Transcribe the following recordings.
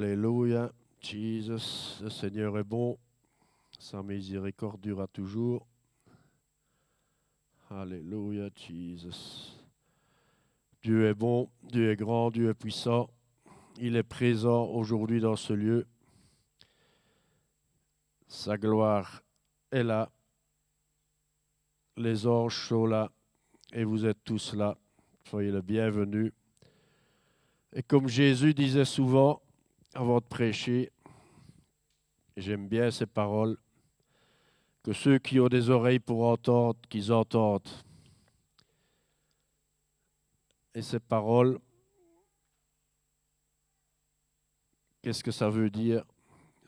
Alléluia, Jesus, le Seigneur est bon, sa miséricorde durera toujours. Alléluia, Jesus. Dieu est bon, Dieu est grand, Dieu est puissant. Il est présent aujourd'hui dans ce lieu. Sa gloire est là. Les anges sont là et vous êtes tous là. Soyez le bienvenu. Et comme Jésus disait souvent avant de prêcher, et j'aime bien ces paroles, que ceux qui ont des oreilles pour entendre, qu'ils entendent. Et ces paroles, qu'est-ce que ça veut dire?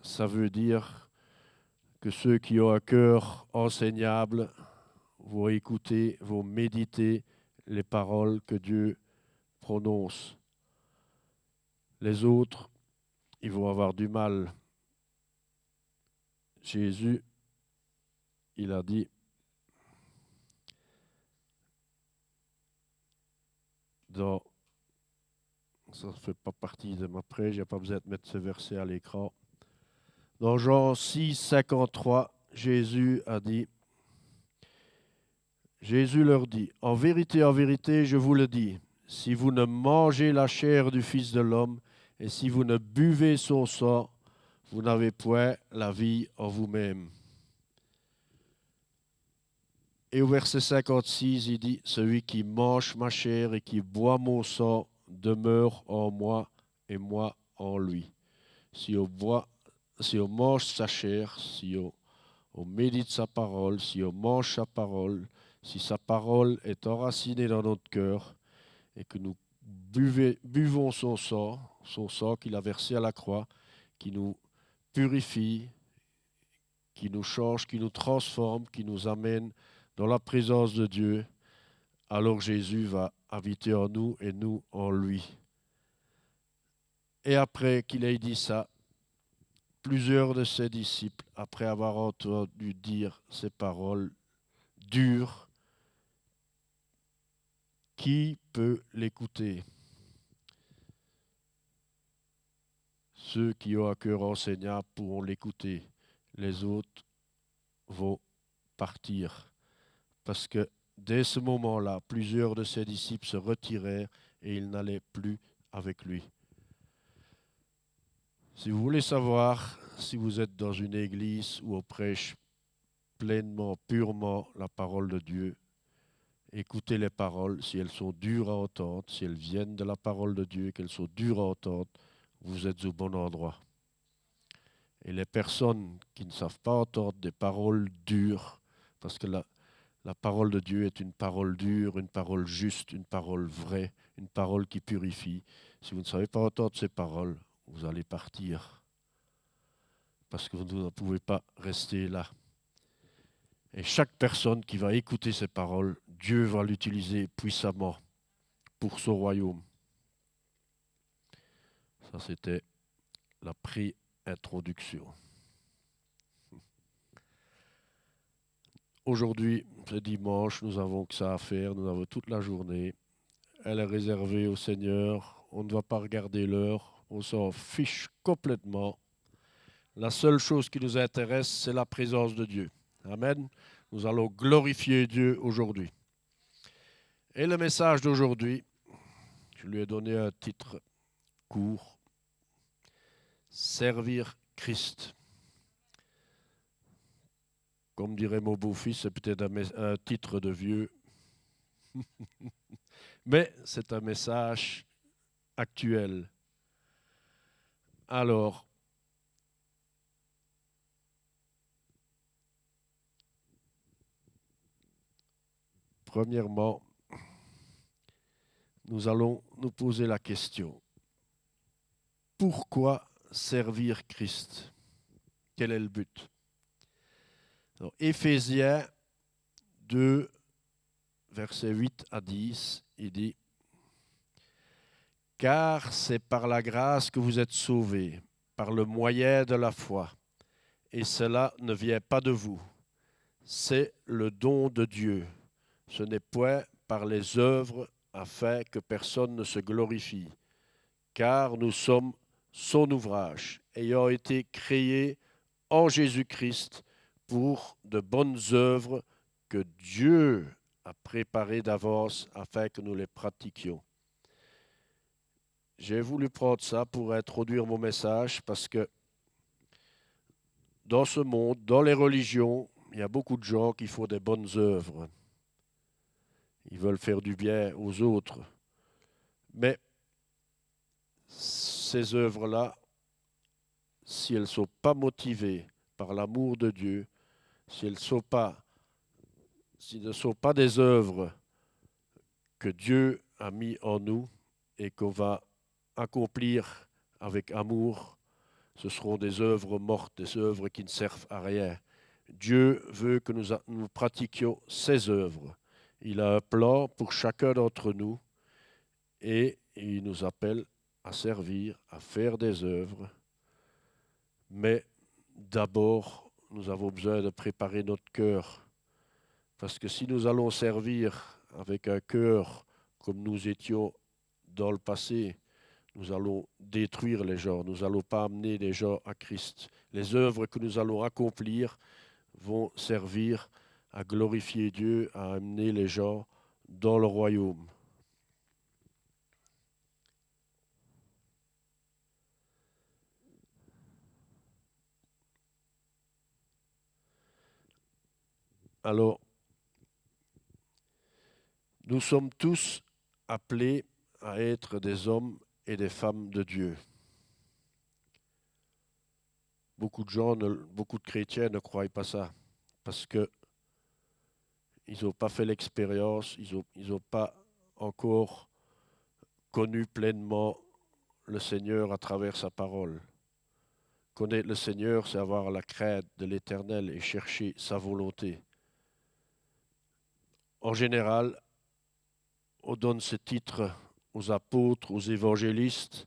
Ça veut dire que ceux qui ont un cœur enseignable vont écouter, vont méditer les paroles que Dieu prononce. Les autres, ils vont avoir du mal. Jésus, il a dit, ça ne fait pas partie de ma prêche, il n'y a pas besoin de mettre ce verset à l'écran. Dans Jean 6, 53, Jésus leur dit, en vérité, je vous le dis, si vous ne mangez la chair du Fils de l'homme et si vous ne buvez son sang, vous n'avez point la vie en vous-même. Et au verset 56, il dit, celui qui mange ma chair et qui boit mon sang demeure en moi et moi en lui. Si on mange sa chair, si on médite sa parole, si on mange sa parole, si sa parole est enracinée dans notre cœur et que nous buvons son sang qu'il a versé à la croix, qui nous purifie, qui nous change, qui nous transforme, qui nous amène dans la présence de Dieu, alors Jésus va habiter en nous et nous en lui. Et après qu'il ait dit ça, plusieurs de ses disciples, après avoir entendu dire ces paroles dures, qui peut l'écouter? Ceux qui ont un cœur enseignable pourront l'écouter. Les autres vont partir. Parce que dès ce moment-là, plusieurs de ses disciples se retirèrent et ils n'allaient plus avec lui. Si vous voulez savoir si vous êtes dans une église où on prêche pleinement, purement la parole de Dieu, écoutez les paroles, si elles sont dures à entendre, si elles viennent de la parole de Dieu, qu'elles sont dures à entendre, vous êtes au bon endroit. Et les personnes qui ne savent pas entendre des paroles dures, parce que la parole de Dieu est une parole dure, une parole juste, une parole vraie, une parole qui purifie. Si vous ne savez pas entendre ces paroles, vous allez partir. Parce que vous ne pouvez pas rester là. Et chaque personne qui va écouter ces paroles, Dieu va l'utiliser puissamment pour son royaume. Ça, c'était la pré-introduction. Aujourd'hui, c'est dimanche, nous avons que ça à faire, nous avons toute la journée. Elle est réservée au Seigneur, on ne va pas regarder l'heure, on s'en fiche complètement. La seule chose qui nous intéresse, c'est la présence de Dieu. Amen. Nous allons glorifier Dieu aujourd'hui. Et le message d'aujourd'hui, je lui ai donné un titre court, Servir Christ. Comme dirait mon beau-fils, c'est peut-être un titre de vieux, mais c'est un message actuel. Alors, premièrement, nous allons nous poser la question, pourquoi servir Christ? Quel est le but? Alors, Éphésiens 2, versets 8 à 10, il dit « Car c'est par la grâce que vous êtes sauvés, par le moyen de la foi, et cela ne vient pas de vous, c'est le don de Dieu. Ce n'est point par les œuvres afin que personne ne se glorifie, car nous sommes son ouvrage, ayant été créés en Jésus-Christ pour de bonnes œuvres que Dieu a préparées d'avance afin que nous les pratiquions. J'ai voulu prendre ça pour introduire mon message parce que dans ce monde, dans les religions, il y a beaucoup de gens qui font des bonnes œuvres. Ils veulent faire du bien aux autres. Mais ces œuvres-là, si elles ne sont pas motivées par l'amour de Dieu, si elles ne sont pas des œuvres que Dieu a mis en nous et qu'on va accomplir avec amour, ce seront des œuvres mortes, des œuvres qui ne servent à rien. Dieu veut que nous pratiquions ses œuvres. Il a un plan pour chacun d'entre nous et il nous appelle à servir, à faire des œuvres. Mais d'abord, nous avons besoin de préparer notre cœur. Parce que si nous allons servir avec un cœur comme nous étions dans le passé, nous allons détruire les gens, nous n'allons pas amener les gens à Christ. Les œuvres que nous allons accomplir vont servir à glorifier Dieu, à amener les gens dans le royaume. Alors, nous sommes tous appelés à être des hommes et des femmes de Dieu. Beaucoup de chrétiens ne croient pas ça parce que ils n'ont pas fait l'expérience, ils n'ont pas encore connu pleinement le Seigneur à travers sa parole. Connaître le Seigneur, c'est avoir la crainte de l'Éternel et chercher sa volonté. En général, on donne ce titre aux apôtres, aux évangélistes,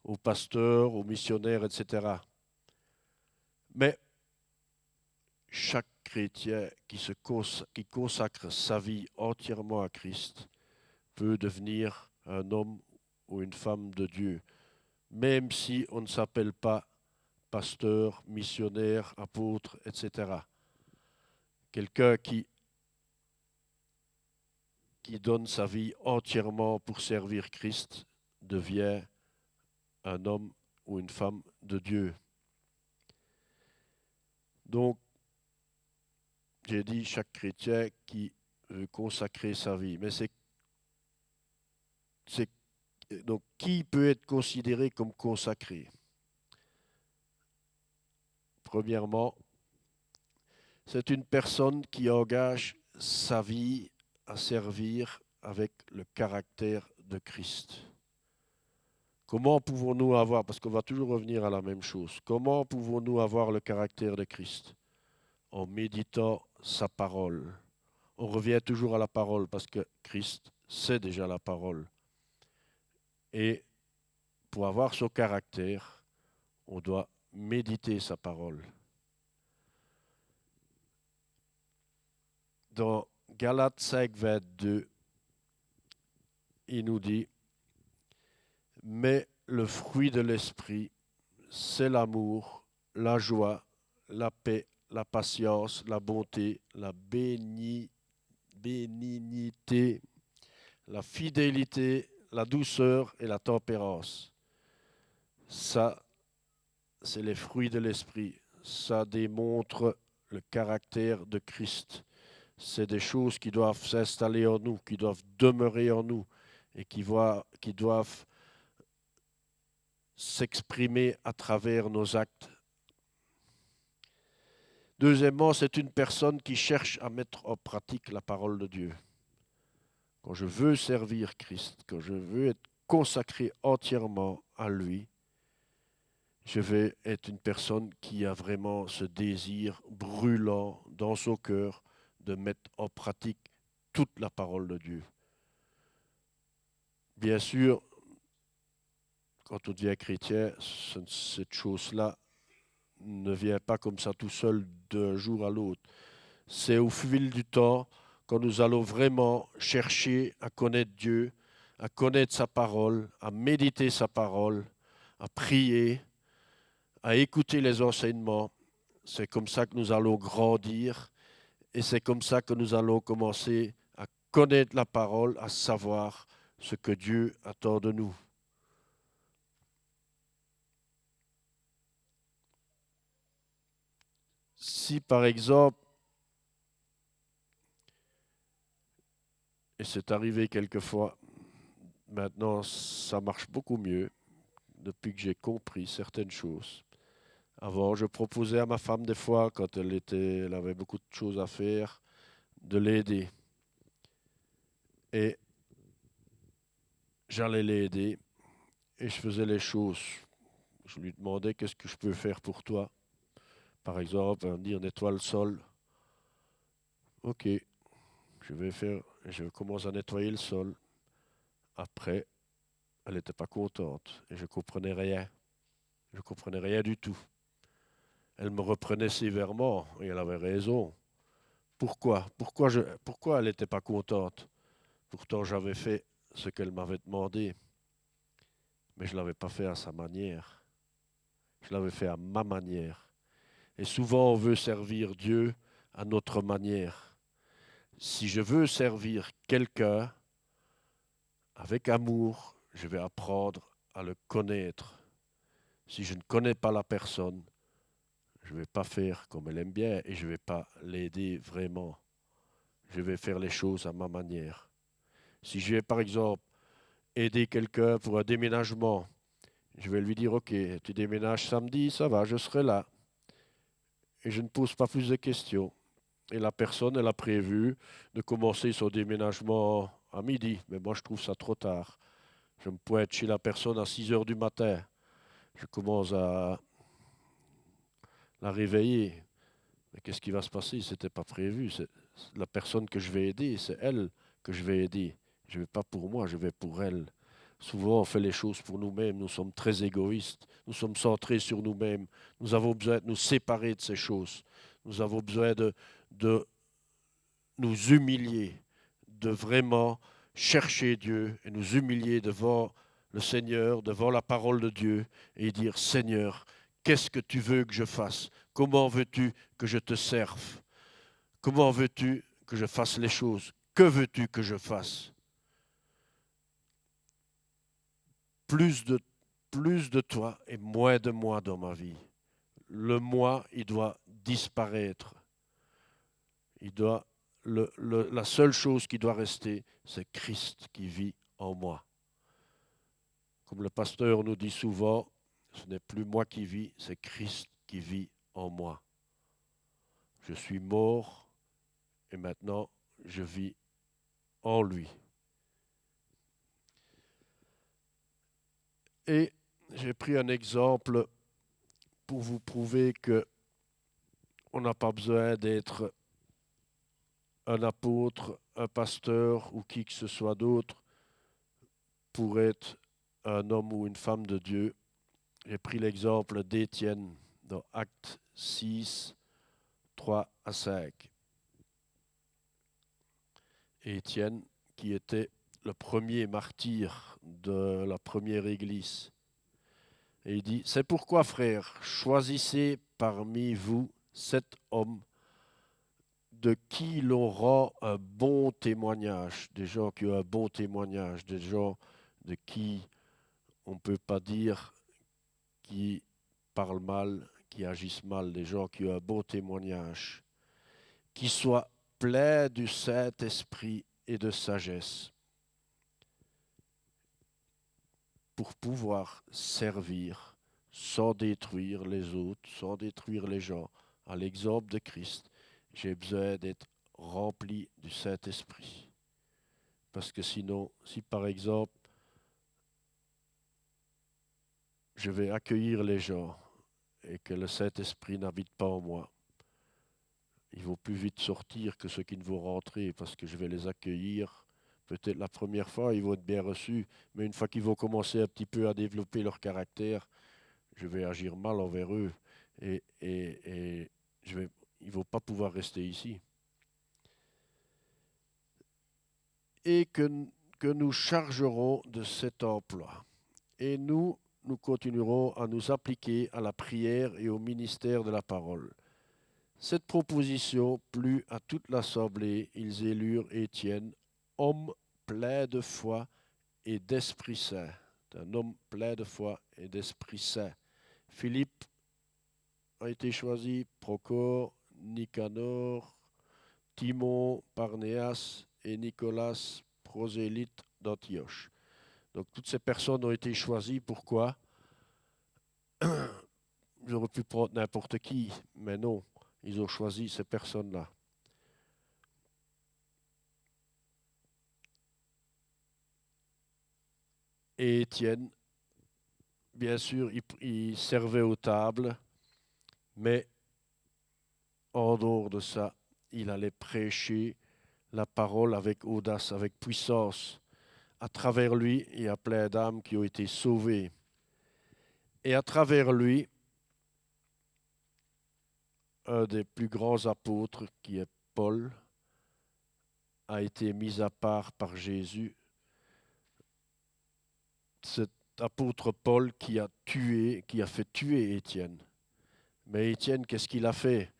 aux pasteurs, aux missionnaires, etc. Mais chaque chrétien qui consacre sa vie entièrement à Christ peut devenir un homme ou une femme de Dieu, même si on ne s'appelle pas pasteur, missionnaire, apôtre, etc. Quelqu'un qui donne sa vie entièrement pour servir Christ devient un homme ou une femme de Dieu. Donc, j'ai dit chaque chrétien qui veut consacrer sa vie. Mais donc, qui peut être considéré comme consacré? Premièrement, c'est une personne qui engage sa vie à servir avec le caractère de Christ. Comment pouvons-nous avoir, parce qu'on va toujours revenir à la même chose, comment pouvons-nous avoir le caractère de Christ? En méditant sa parole. On revient toujours à la parole parce que Christ, c'est déjà la parole. Et pour avoir son caractère, on doit méditer sa parole. Dans Galates 5, 22, il nous dit, mais le fruit de l'esprit, c'est l'amour, la joie, la paix, la patience, la bonté, la bénignité, la fidélité, la douceur et la tempérance. Ça, c'est les fruits de l'esprit. Ça démontre le caractère de Christ. C'est des choses qui doivent s'installer en nous, qui doivent demeurer en nous et qui doivent s'exprimer à travers nos actes. Deuxièmement, c'est une personne qui cherche à mettre en pratique la parole de Dieu. Quand je veux servir Christ, quand je veux être consacré entièrement à lui, je vais être une personne qui a vraiment ce désir brûlant dans son cœur de mettre en pratique toute la parole de Dieu. Bien sûr, quand on devient chrétien, cette chose-là ne vient pas comme ça tout seul d'un jour à l'autre. C'est au fil du temps, quand nous allons vraiment chercher à connaître Dieu, à connaître sa parole, à méditer sa parole, à prier, à écouter les enseignements. C'est comme ça que nous allons grandir et c'est comme ça que nous allons commencer à connaître la parole, à savoir ce que Dieu attend de nous. Si par exemple, et c'est arrivé quelquefois, maintenant ça marche beaucoup mieux depuis que j'ai compris certaines choses. Avant, je proposais à ma femme des fois, quand elle avait beaucoup de choses à faire, de l'aider. Et j'allais l'aider et je faisais les choses. Je lui demandais qu'est-ce que je peux faire pour toi. Par exemple, elle me dire nettoie le sol. Ok, je commence à nettoyer le sol. Après, elle n'était pas contente et je comprenais rien. Je comprenais rien du tout. Elle me reprenait sévèrement et elle avait raison. Pourquoi? Pourquoi elle n'était pas contente? Pourtant, j'avais fait ce qu'elle m'avait demandé, mais je ne l'avais pas fait à sa manière. Je l'avais fait à ma manière. Et souvent, on veut servir Dieu à notre manière. Si je veux servir quelqu'un avec amour, je vais apprendre à le connaître. Si je ne connais pas la personne, je ne vais pas faire comme elle aime bien et je ne vais pas l'aider vraiment. Je vais faire les choses à ma manière. Si je vais par exemple aider quelqu'un pour un déménagement, je vais lui dire, ok, tu déménages samedi, ça va, je serai là. Et je ne pose pas plus de questions. Et la personne, elle a prévu de commencer son déménagement à midi. Mais moi, je trouve ça trop tard. Je me pointe chez la personne à 6 heures du matin. Je commence à la réveiller. Mais qu'est-ce qui va se passer? Ce n'était pas prévu. C'est la personne que je vais aider, c'est elle que je vais aider. Je ne vais pas pour moi, je vais pour elle. Souvent, on fait les choses pour nous-mêmes. Nous sommes très égoïstes. Nous sommes centrés sur nous-mêmes. Nous avons besoin de nous séparer de ces choses. Nous avons besoin de nous humilier, de vraiment chercher Dieu et nous humilier devant le Seigneur, devant la parole de Dieu et dire, Seigneur, qu'est-ce que tu veux que je fasse? Comment veux-tu que je te serve? Comment veux-tu que je fasse les choses? Que veux-tu que je fasse? Plus de, plus de toi et moins de moi dans ma vie. Le moi, il doit disparaître. Il doit, la seule chose qui doit rester, c'est Christ qui vit en moi. Comme le pasteur nous dit souvent, ce n'est plus moi qui vis, c'est Christ qui vit en moi. Je suis mort et maintenant je vis en lui. Et j'ai pris un exemple pour vous prouver que on n'a pas besoin d'être un apôtre, un pasteur ou qui que ce soit d'autre pour être un homme ou une femme de Dieu. J'ai pris l'exemple d'Étienne dans Actes 6, 3 à 5. Étienne, qui était le premier martyr de la première église. Et il dit, c'est pourquoi, frères, choisissez parmi vous 7 hommes de qui l'on rend un bon témoignage, des gens qui ont un bon témoignage, des gens de qui on ne peut pas dire qui parlent mal, qui agissent mal, des gens qui ont un bon témoignage, qui soient pleins du Saint-Esprit et de sagesse, pour pouvoir servir sans détruire les autres, sans détruire les gens, à l'exemple de Christ. J'ai besoin d'être rempli du Saint-Esprit. Parce que sinon, si par exemple, je vais accueillir les gens et que le Saint-Esprit n'habite pas en moi, il vaut plus vite sortir que ceux qui ne vont rentrer parce que je vais les accueillir. Peut-être la première fois, ils vont être bien reçus, mais une fois qu'ils vont commencer un petit peu à développer leur caractère, je vais agir mal envers eux et ils ne vont pas pouvoir rester ici. Et que nous chargerons de cet emploi. Et nous nous continuerons à nous appliquer à la prière et au ministère de la parole. Cette proposition plut à toute l'assemblée. Ils élurent Étienne, homme plein de foi et d'Esprit Saint. C'est un homme plein de foi et d'Esprit Saint. Philippe a été choisi, Procor, Nicanor, Timon, Parnéas et Nicolas, prosélyte d'Antioche. Donc toutes ces personnes ont été choisies. Pourquoi? J'aurais pu prendre n'importe qui, mais non, ils ont choisi ces personnes-là. Et Étienne, bien sûr, il servait aux tables, mais en dehors de ça, il allait prêcher la parole avec audace, avec puissance. À travers lui, il y a plein d'âmes qui ont été sauvées. Et à travers lui, un des plus grands apôtres, qui est Paul, a été mis à part par Jésus. Cet apôtre Paul qui a fait tuer Étienne. Mais Étienne, qu'est-ce qu'il a fait?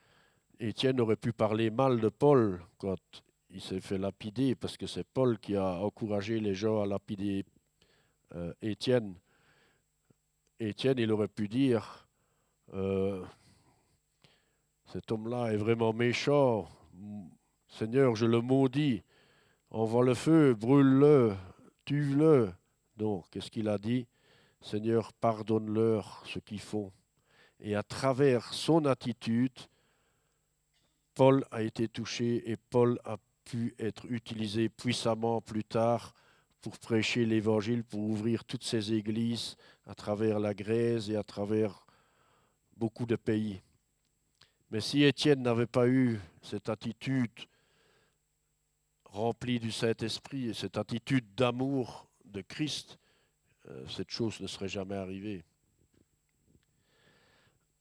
Étienne aurait pu parler mal de Paul quand il s'est fait lapider, parce que c'est Paul qui a encouragé les gens à lapider Étienne. Étienne, il aurait pu dire, cet homme-là est vraiment méchant. Seigneur, je le maudis. Envoie le feu, brûle-le, tue-le. Non, qu'est-ce qu'il a dit? Seigneur, pardonne-leur ce qu'ils font. Et à travers son attitude, Paul a été touché et Paul a pu être utilisé puissamment plus tard pour prêcher l'Évangile, pour ouvrir toutes ces églises à travers la Grèce et à travers beaucoup de pays. Mais si Étienne n'avait pas eu cette attitude remplie du Saint-Esprit et cette attitude d'amour de Christ, cette chose ne serait jamais arrivée.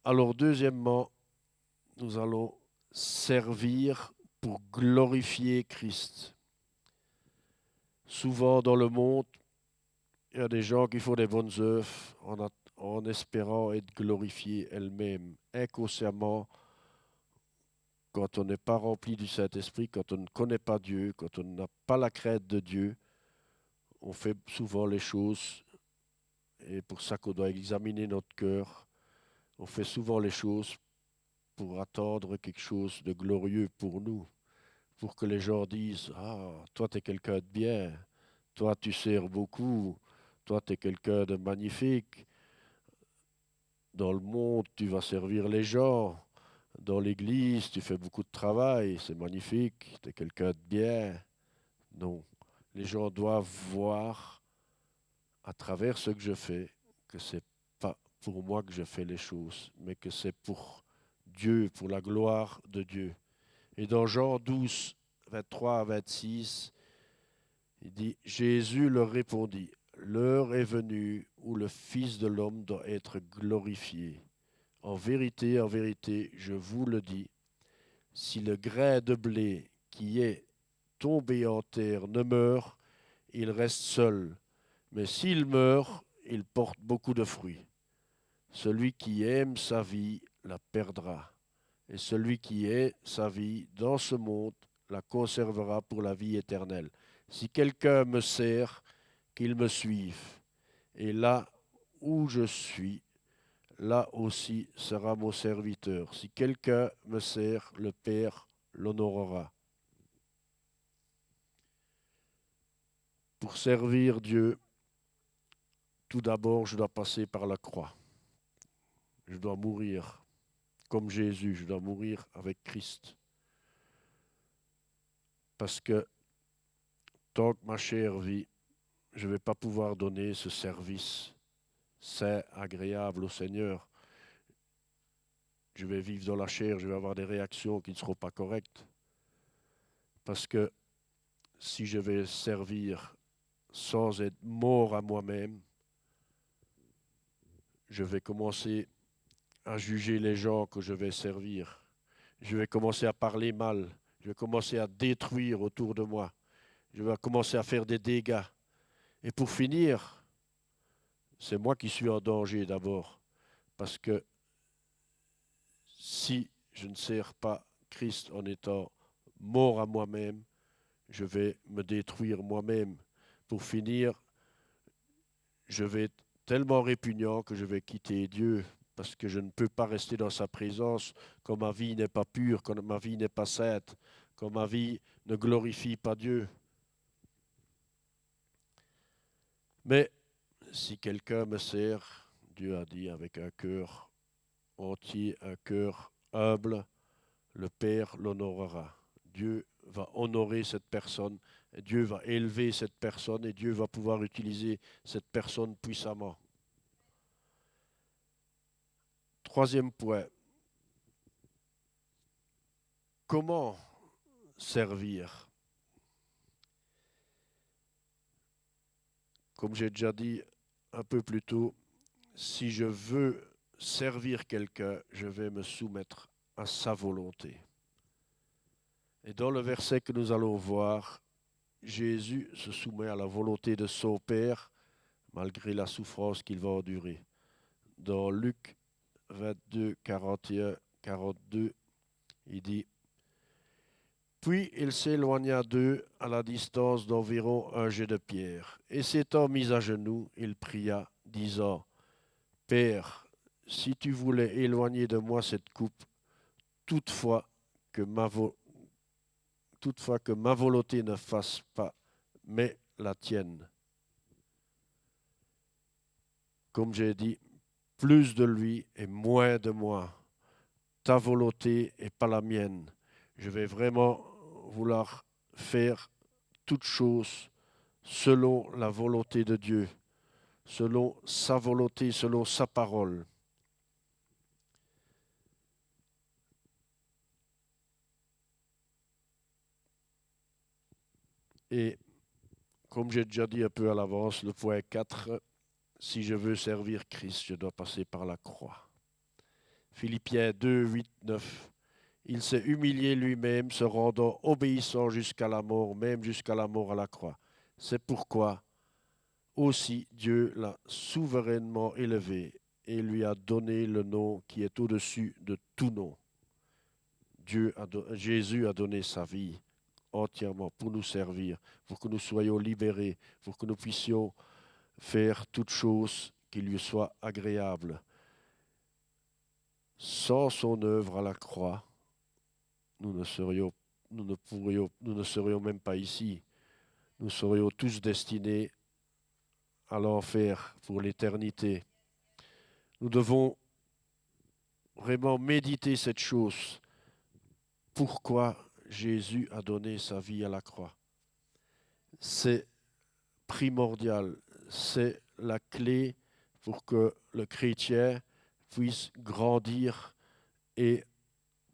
Alors, deuxièmement, nous allons servir pour glorifier Christ. Souvent dans le monde, il y a des gens qui font des bonnes œuvres en espérant être glorifiés elles-mêmes, inconsciemment, quand on n'est pas rempli du Saint-Esprit, quand on ne connaît pas Dieu, quand on n'a pas la crainte de Dieu, on fait souvent les choses, et pour ça qu'on doit examiner notre cœur, on fait souvent les choses pour attendre quelque chose de glorieux pour nous, pour que les gens disent « Ah, toi, tu es quelqu'un de bien, toi, tu sers beaucoup, toi, tu es quelqu'un de magnifique. Dans le monde, tu vas servir les gens. Dans l'église, tu fais beaucoup de travail, c'est magnifique, tu es quelqu'un de bien. » Non, les gens doivent voir à travers ce que je fais que c'est pas pour moi que je fais les choses, mais que c'est pour Dieu, pour la gloire de Dieu. Et dans Jean 12, 23 à 26, il dit, Jésus leur répondit, l'heure est venue où le Fils de l'homme doit être glorifié. En vérité, je vous le dis, si le grain de blé qui est tombé en terre ne meurt, il reste seul. Mais s'il meurt, il porte beaucoup de fruits. Celui qui aime sa vie la perdra. Et celui qui est sa vie dans ce monde la conservera pour la vie éternelle. Si quelqu'un me sert, qu'il me suive. Et là où je suis, là aussi sera mon serviteur. Si quelqu'un me sert, le Père l'honorera. Pour servir Dieu, tout d'abord, je dois passer par la croix. Je dois mourir comme Jésus, je dois mourir avec Christ. Parce que tant que ma chair vit, je ne vais pas pouvoir donner ce service saint, agréable au Seigneur. Je vais vivre dans la chair, je vais avoir des réactions qui ne seront pas correctes. Parce que si je vais servir sans être mort à moi-même, je vais commencer à juger les gens que je vais servir. Je vais commencer à parler mal. Je vais commencer à détruire autour de moi. Je vais commencer à faire des dégâts. Et pour finir, c'est moi qui suis en danger d'abord. Parce que si je ne sers pas Christ en étant mort à moi-même, je vais me détruire moi-même. Pour finir, je vais être tellement répugnant que je vais quitter Dieu parce que je ne peux pas rester dans sa présence quand ma vie n'est pas pure, quand ma vie n'est pas sainte, quand ma vie ne glorifie pas Dieu. Mais si quelqu'un me sert, Dieu a dit, avec un cœur entier, un cœur humble, le Père l'honorera. Dieu va honorer cette personne, Dieu va élever cette personne et Dieu va pouvoir utiliser cette personne puissamment. Troisième point, comment servir? Comme j'ai déjà dit un peu plus tôt, si je veux servir quelqu'un, je vais me soumettre à sa volonté. Et dans le verset que nous allons voir, Jésus se soumet à la volonté de son Père malgré la souffrance qu'il va endurer. Dans Luc 22, 41, 42, il dit: Puis il s'éloigna d'eux à la distance d'environ un jet de pierre, et s'étant mis à genoux, il pria, disant: Père, si tu voulais éloigner de moi cette coupe, toutefois que ma, toutefois que ma volonté ne fasse pas, mais la tienne. Comme j'ai dit, plus de lui et moins de moi. Ta volonté et pas la mienne. Je vais vraiment vouloir faire toutes choses selon la volonté de Dieu, selon sa volonté, selon sa parole. Et comme j'ai déjà dit un peu à l'avance, le point 4, si je veux servir Christ, je dois passer par la croix. Philippiens 2, 8, 9. Il s'est humilié lui-même, se rendant obéissant jusqu'à la mort, même jusqu'à la mort à la croix. C'est pourquoi aussi Dieu l'a souverainement élevé et lui a donné le nom qui est au-dessus de tout nom. Jésus a donné sa vie entièrement pour nous servir, pour que nous soyons libérés, pour que nous puissions faire toutes choses qui lui soient agréables. Sans son œuvre à la croix, nous ne serions même pas ici. Nous serions tous destinés à l'enfer pour l'éternité. Nous devons vraiment méditer cette chose. Pourquoi Jésus a donné sa vie à la croix? C'est primordial. C'est la clé pour que le chrétien puisse grandir et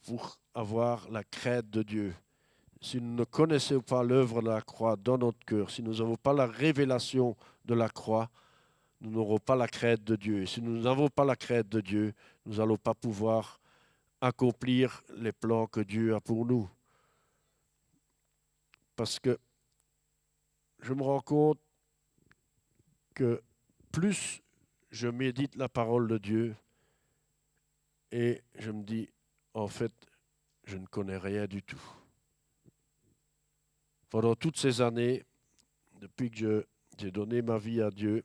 pour avoir la crainte de Dieu. Si nous ne connaissons pas l'œuvre de la croix dans notre cœur, si nous n'avons pas la révélation de la croix, nous n'aurons pas la crainte de Dieu. Et si nous n'avons pas la crainte de Dieu, nous n'allons pas pouvoir accomplir les plans que Dieu a pour nous. Parce que je me rends compte que plus je médite la parole de Dieu et je me dis, en fait, je ne connais rien du tout. Pendant toutes ces années, depuis que j'ai donné ma vie à Dieu,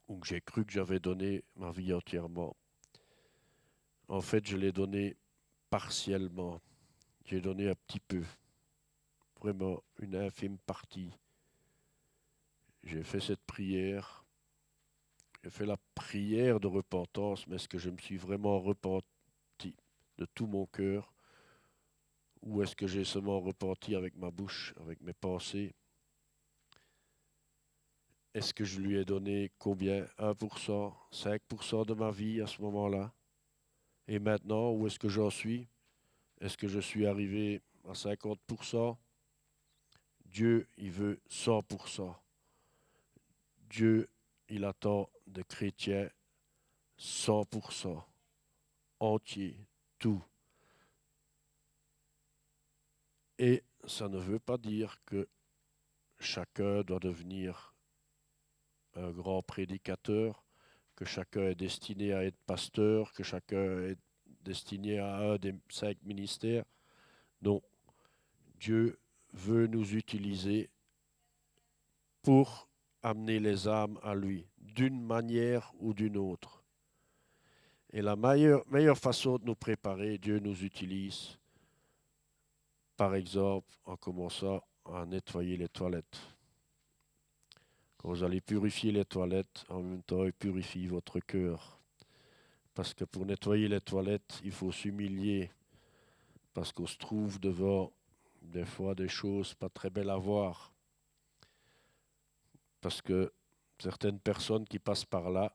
ou que j'ai cru que j'avais donné ma vie entièrement, en fait, je l'ai donné partiellement. J'ai donné un petit peu, vraiment une infime partie. J'ai fait cette prière, j'ai fait la prière de repentance, mais est-ce que je me suis vraiment repenti de tout mon cœur? Ou est-ce que j'ai seulement repenti avec ma bouche, avec mes pensées? Est-ce que je lui ai donné combien? 1%, 5% de ma vie à ce moment-là? Et maintenant, où est-ce que j'en suis? Est-ce que je suis arrivé à 50%? Dieu, il veut 100%. Dieu, il attend des chrétiens 100%, entier, tout. Et ça ne veut pas dire que chacun doit devenir un grand prédicateur, que chacun est destiné à être pasteur, que chacun est destiné à un des 5 ministères. Non, Dieu veut nous utiliser pour amener les âmes à lui, d'une manière ou d'une autre. Et la meilleure façon de nous préparer, Dieu nous utilise, par exemple, en commençant à nettoyer les toilettes. Quand vous allez purifier les toilettes, en même temps, il purifie votre cœur. Parce que pour nettoyer les toilettes, il faut s'humilier. Parce qu'on se trouve devant, des fois, des choses pas très belles à voir. Parce que certaines personnes qui passent par là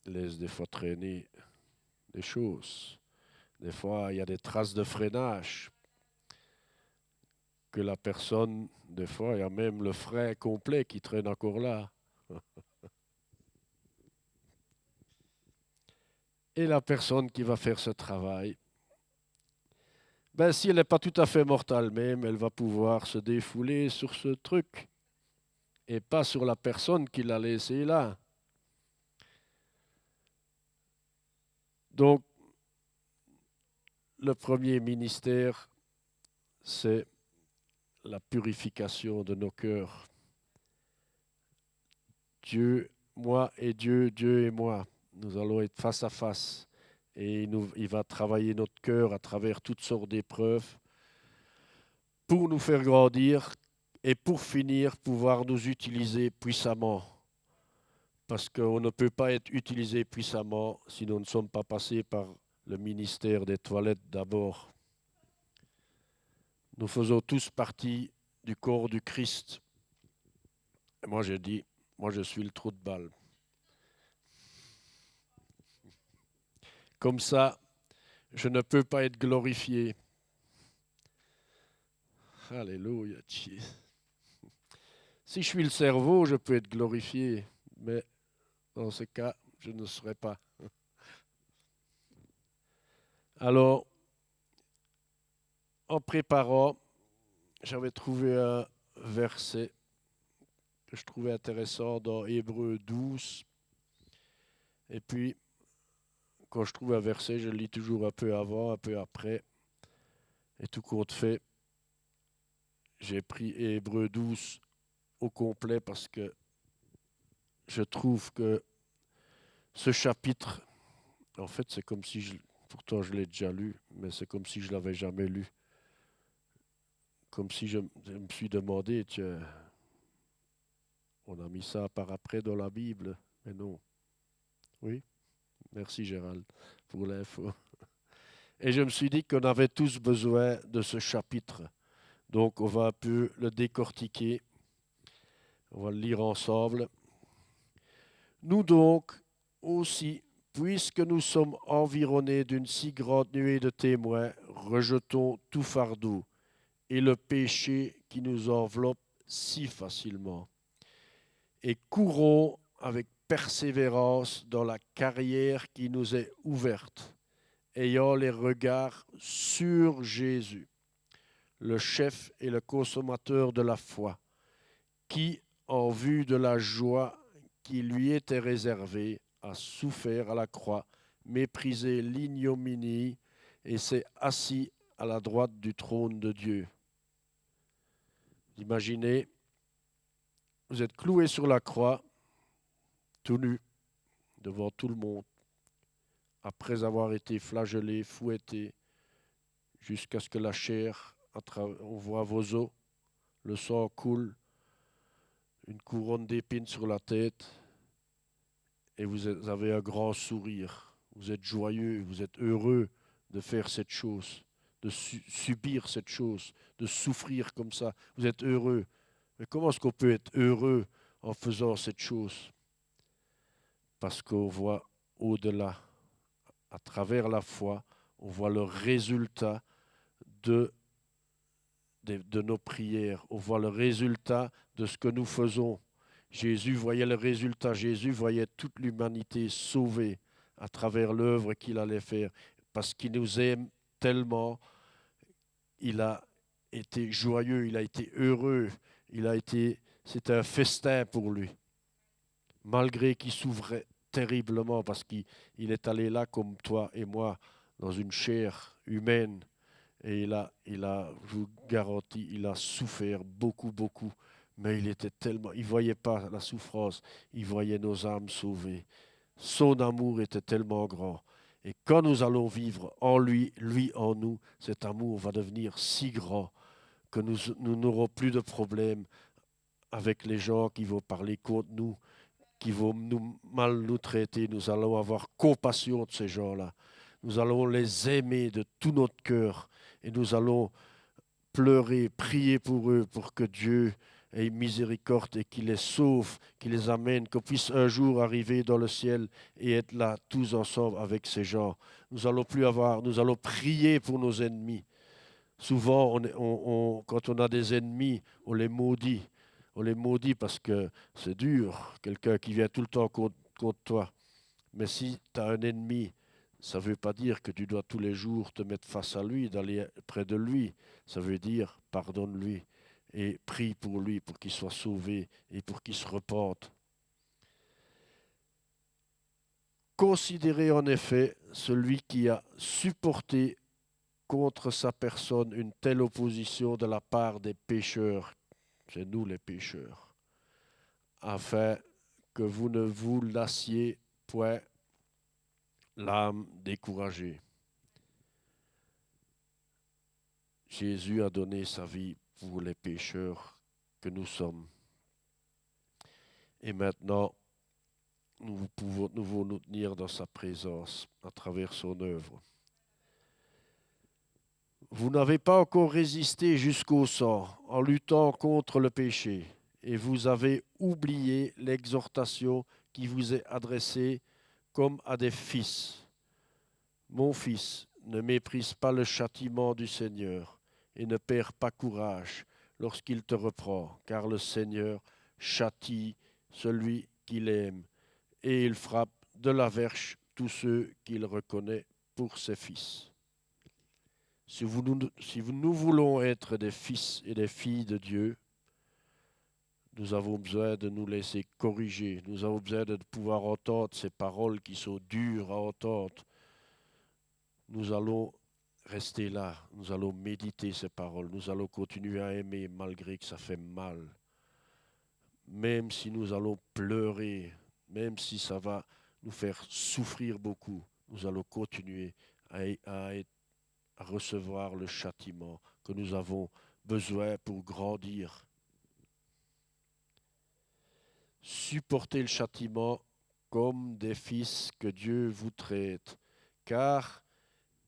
laissent des fois traîner des choses. Des fois, il y a des traces de freinage que la personne, des fois, il y a même le frein complet qui traîne encore là. Et la personne qui va faire ce travail, ben, si elle n'est pas tout à fait mortale même, elle va pouvoir se défouler sur ce truc et pas sur la personne qui l'a laissé là. Donc, le premier ministère, c'est la purification de nos cœurs. Dieu, moi et Dieu, Dieu et moi, nous allons être face à face. Et il va travailler notre cœur à travers toutes sortes d'épreuves pour nous faire grandir et pour finir, pouvoir nous utiliser puissamment. Parce qu'on ne peut pas être utilisé puissamment si nous ne sommes pas passés par le ministère des toilettes d'abord. Nous faisons tous partie du corps du Christ. Et moi, j'ai dit, moi, je suis le trou de balle. Comme ça, je ne peux pas être glorifié. Alléluia. Si je suis le cerveau, je peux être glorifié, mais dans ce cas, je ne serai pas. Alors, en préparant, j'avais trouvé un verset que je trouvais intéressant dans Hébreux 12. Et puis, quand je trouve un verset, je le lis toujours un peu avant, un peu après. Et tout compte fait, j'ai pris Hébreux 12 au complet parce que je trouve que ce chapitre, en fait, c'est comme si pourtant je l'ai déjà lu, mais c'est comme si je l'avais jamais lu. Comme si je me suis demandé, tiens, on a mis ça par après dans la Bible, mais non. Oui, merci Gérald pour l'info. Et je me suis dit qu'on avait tous besoin de ce chapitre. Donc on va un peu le décortiquer. On va le lire ensemble. Nous donc aussi, puisque nous sommes environnés d'une si grande nuée de témoins, rejetons tout fardeau et le péché qui nous enveloppe si facilement, et courons avec persévérance dans la carrière qui nous est ouverte, ayant les regards sur Jésus, le chef et le consommateur de la foi, qui, en vue de la joie qui lui était réservée, a souffert à la croix, méprisé l'ignominie et s'est assis à la droite du trône de Dieu. Imaginez, vous êtes cloué sur la croix, tout nu, devant tout le monde, après avoir été flagellé, fouetté, jusqu'à ce que la chair, on voit vos os, le sang coule, une couronne d'épines sur la tête, et vous avez un grand sourire. Vous êtes joyeux, vous êtes heureux de faire cette chose, de subir cette chose, de souffrir comme ça. Vous êtes heureux. Mais comment est-ce qu'on peut être heureux en faisant cette chose? Parce qu'on voit au-delà, à travers la foi, on voit le résultat de nos prières. On voit le résultat de ce que nous faisons. Jésus voyait le résultat. Jésus voyait toute l'humanité sauvée à travers l'œuvre qu'il allait faire. Parce qu'il nous aime tellement, il a été joyeux, il a été heureux, il a été c'était un festin pour lui, malgré qu'il souffrait terriblement parce qu'il est allé là comme toi et moi, dans une chair humaine. Et je vous garantis, il a souffert beaucoup, beaucoup. Mais il voyait pas la souffrance, il voyait nos âmes sauvées. Son amour était tellement grand. Et quand nous allons vivre en lui, lui en nous, cet amour va devenir si grand que nous n'aurons plus de problème avec les gens qui vont parler contre nous, qui vont mal nous traiter. Nous allons avoir compassion de ces gens-là. Nous allons les aimer de tout notre cœur et nous allons pleurer, prier pour eux, pour que Dieu ait miséricorde et qu'il les sauve, qu'il les amène, qu'on puisse un jour arriver dans le ciel et être là tous ensemble avec ces gens. Nous allons prier pour nos ennemis. Souvent, quand on a des ennemis, on les maudit. On les maudit parce que c'est dur, quelqu'un qui vient tout le temps contre toi. Mais si tu as un ennemi, ça ne veut pas dire que tu dois tous les jours te mettre face à lui, d'aller près de lui. Ça veut dire pardonne-lui et prie pour lui, pour qu'il soit sauvé et pour qu'il se repente. Considérez en effet celui qui a supporté contre sa personne une telle opposition de la part des pécheurs, c'est nous les pécheurs, afin que vous ne vous lassiez point l'âme découragée. Jésus a donné sa vie pour les pécheurs que nous sommes. Et maintenant, nous pouvons nous tenir dans sa présence à travers son œuvre. Vous n'avez pas encore résisté jusqu'au sang en luttant contre le péché, et vous avez oublié l'exhortation qui vous est adressée comme à des fils. Mon fils, ne méprise pas le châtiment du Seigneur et ne perds pas courage lorsqu'il te reprend, car le Seigneur châtie celui qu'il aime et il frappe de la verge tous ceux qu'il reconnaît pour ses fils. Si nous voulons être des fils et des filles de Dieu, nous avons besoin de nous laisser corriger. Nous avons besoin de pouvoir entendre ces paroles qui sont dures à entendre. Nous allons rester là. Nous allons méditer ces paroles. Nous allons continuer à aimer malgré que ça fait mal. Même si nous allons pleurer, même si ça va nous faire souffrir beaucoup, nous allons continuer à recevoir le châtiment que nous avons besoin pour grandir. Supportez le châtiment comme des fils que Dieu vous traite, car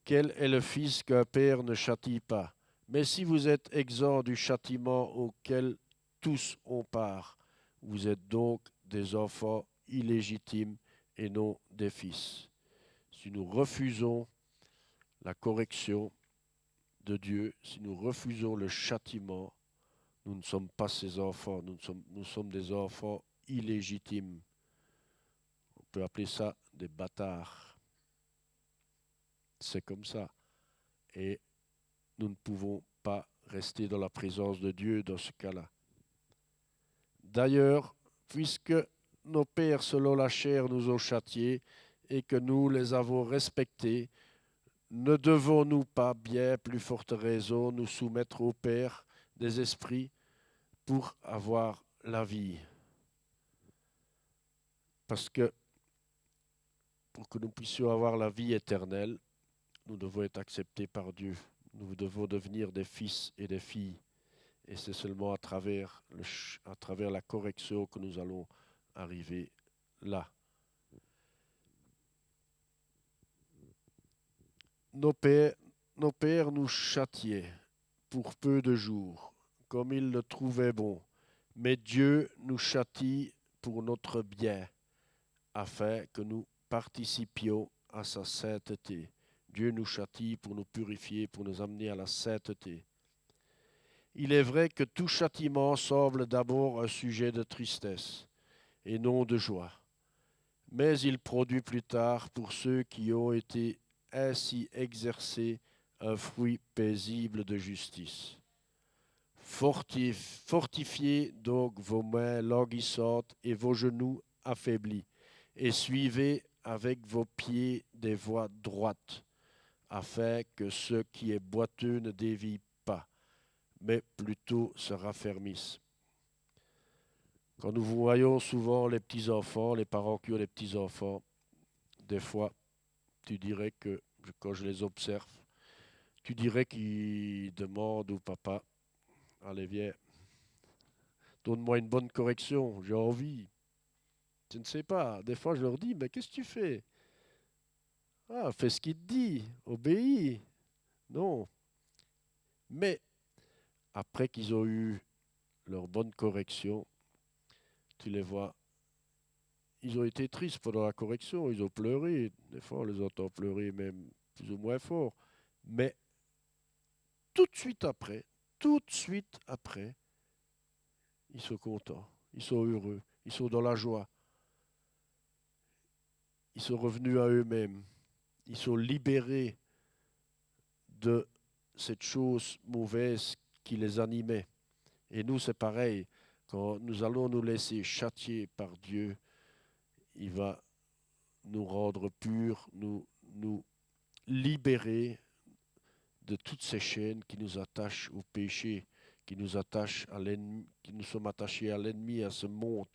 quel est le fils qu'un père ne châtie pas? Mais si vous êtes exempt du châtiment auquel tous ont part, vous êtes donc des enfants illégitimes et non des fils. Si nous refusons la correction de Dieu, si nous refusons le châtiment, nous ne sommes pas ses enfants, nous sommes des enfants illégitimes. On peut appeler ça des bâtards. C'est comme ça. Et nous ne pouvons pas rester dans la présence de Dieu dans ce cas-là. D'ailleurs, puisque nos pères selon la chair nous ont châtiés et que nous les avons respectés, ne devons-nous pas bien plus forte raison nous soumettre au Père des esprits pour avoir la vie? Parce que pour que nous puissions avoir la vie éternelle, nous devons être acceptés par Dieu. Nous devons devenir des fils et des filles. Et c'est seulement à travers la correction que nous allons arriver là. Nos pères nous châtiaient pour peu de jours, comme ils le trouvaient bon. Mais Dieu nous châtie pour notre bien, afin que nous participions à sa sainteté. Dieu nous châtie pour nous purifier, pour nous amener à la sainteté. Il est vrai que tout châtiment semble d'abord un sujet de tristesse et non de joie, mais il produit plus tard pour ceux qui ont été ainsi exercés un fruit paisible de justice. Fortifiez donc vos mains languissantes et vos genoux affaiblis, et suivez avec vos pieds des voies droites, afin que ce qui est boiteux ne dévie pas, mais plutôt se raffermisse. Quand nous voyons souvent les petits-enfants, les parents qui ont les petits-enfants, des fois, tu dirais que, quand je les observe, tu dirais qu'ils demandent au papa, allez viens, donne-moi une bonne correction, j'ai envie. Je ne sais pas. Des fois, je leur dis, mais qu'est-ce que tu fais? Ah, fais ce qu'il te dit, obéis. Non. Mais après qu'ils ont eu leur bonne correction, tu les vois, ils ont été tristes pendant la correction, ils ont pleuré. Des fois, on les entend pleurer même plus ou moins fort. Mais tout de suite après, ils sont contents, ils sont heureux, ils sont dans la joie, ils sont revenus à eux-mêmes, ils sont libérés de cette chose mauvaise qui les animait. Et nous, c'est pareil. Quand nous allons nous laisser châtier par Dieu, il va nous rendre purs, nous libérer de toutes ces chaînes qui nous attachent au péché, qui nous attachent à l'ennemi, qui nous sommes attachés à l'ennemi, à ce monde.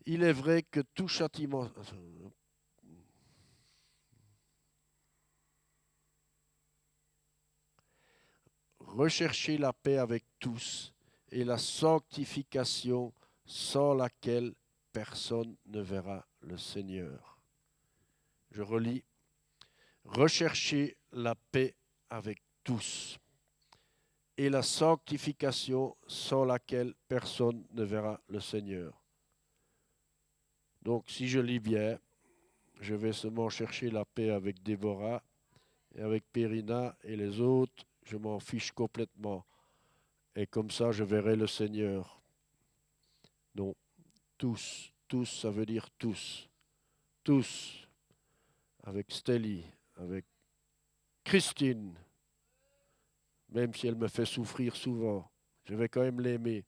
Il est vrai que tout châtiment. Recherchez la paix avec tous et la sanctification sans laquelle personne ne verra le Seigneur. Je relis. Recherchez la paix avec tous et la sanctification sans laquelle personne ne verra le Seigneur. Donc, si je lis bien, je vais seulement chercher la paix avec Déborah et avec Périna et les autres, je m'en fiche complètement. Et comme ça, je verrai le Seigneur. Non, tous, ça veut dire tous. Tous, avec Stélie, avec Christine, même si elle me fait souffrir souvent, je vais quand même l'aimer.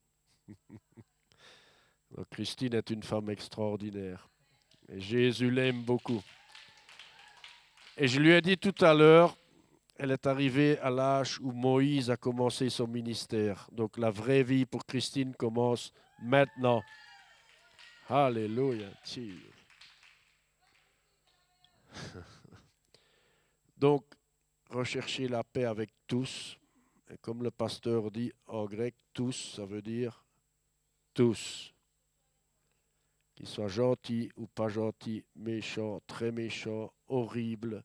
Donc, Christine est une femme extraordinaire. Et Jésus l'aime beaucoup. Et je lui ai dit tout à l'heure, elle est arrivée à l'âge où Moïse a commencé son ministère. Donc la vraie vie pour Christine commence maintenant. Alléluia. Donc, rechercher la paix avec tous. Et comme le pasteur dit en grec, tous, ça veut dire tous. Qu'ils soient gentils ou pas gentils, méchants, très méchants, horribles,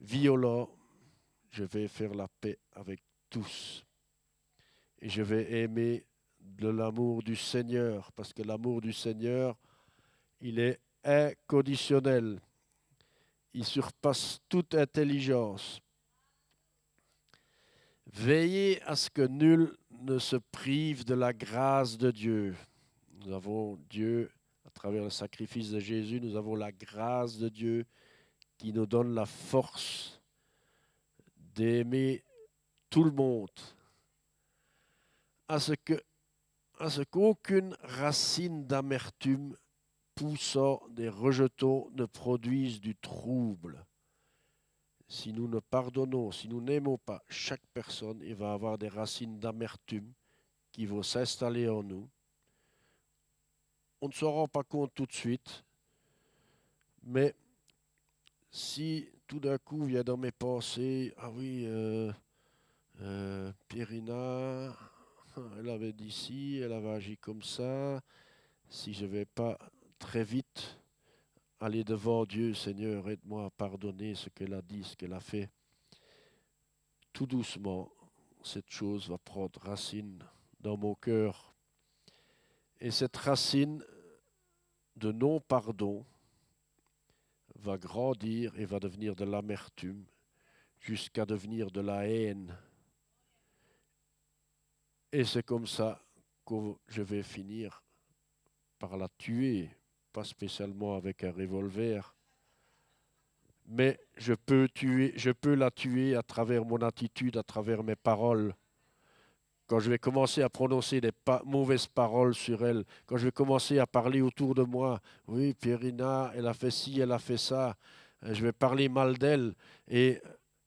violents, je vais faire la paix avec tous. Et je vais aimer de l'amour du Seigneur, parce que l'amour du Seigneur, il est inconditionnel. Il surpasse toute intelligence. Veillez à ce que nul ne se prive de la grâce de Dieu. Nous avons Dieu, à travers le sacrifice de Jésus, nous avons la grâce de Dieu qui nous donne la force d'aimer tout le monde, à ce qu'aucune racine d'amertume poussant des rejetons ne produise du trouble. Si nous ne pardonnons, si nous n'aimons pas chaque personne, il va y avoir des racines d'amertume qui vont s'installer en nous. On ne s'en rend pas compte tout de suite, mais si tout d'un coup vient dans mes pensées, ah oui, Périna, elle avait dit ci, elle avait agi comme ça, si je ne vais pas très vite aller devant Dieu, Seigneur, aide-moi à pardonner ce qu'elle a dit, ce qu'elle a fait. Tout doucement, cette chose va prendre racine dans mon cœur. Et cette racine de non-pardon va grandir et va devenir de l'amertume jusqu'à devenir de la haine. Et c'est comme ça que je vais finir par la tuer, pas spécialement avec un revolver, mais je peux la tuer à travers mon attitude, à travers mes paroles. Quand je vais commencer à prononcer des mauvaises paroles sur elle, quand je vais commencer à parler autour de moi, oui, Pierina, elle a fait ci, elle a fait ça, je vais parler mal d'elle, et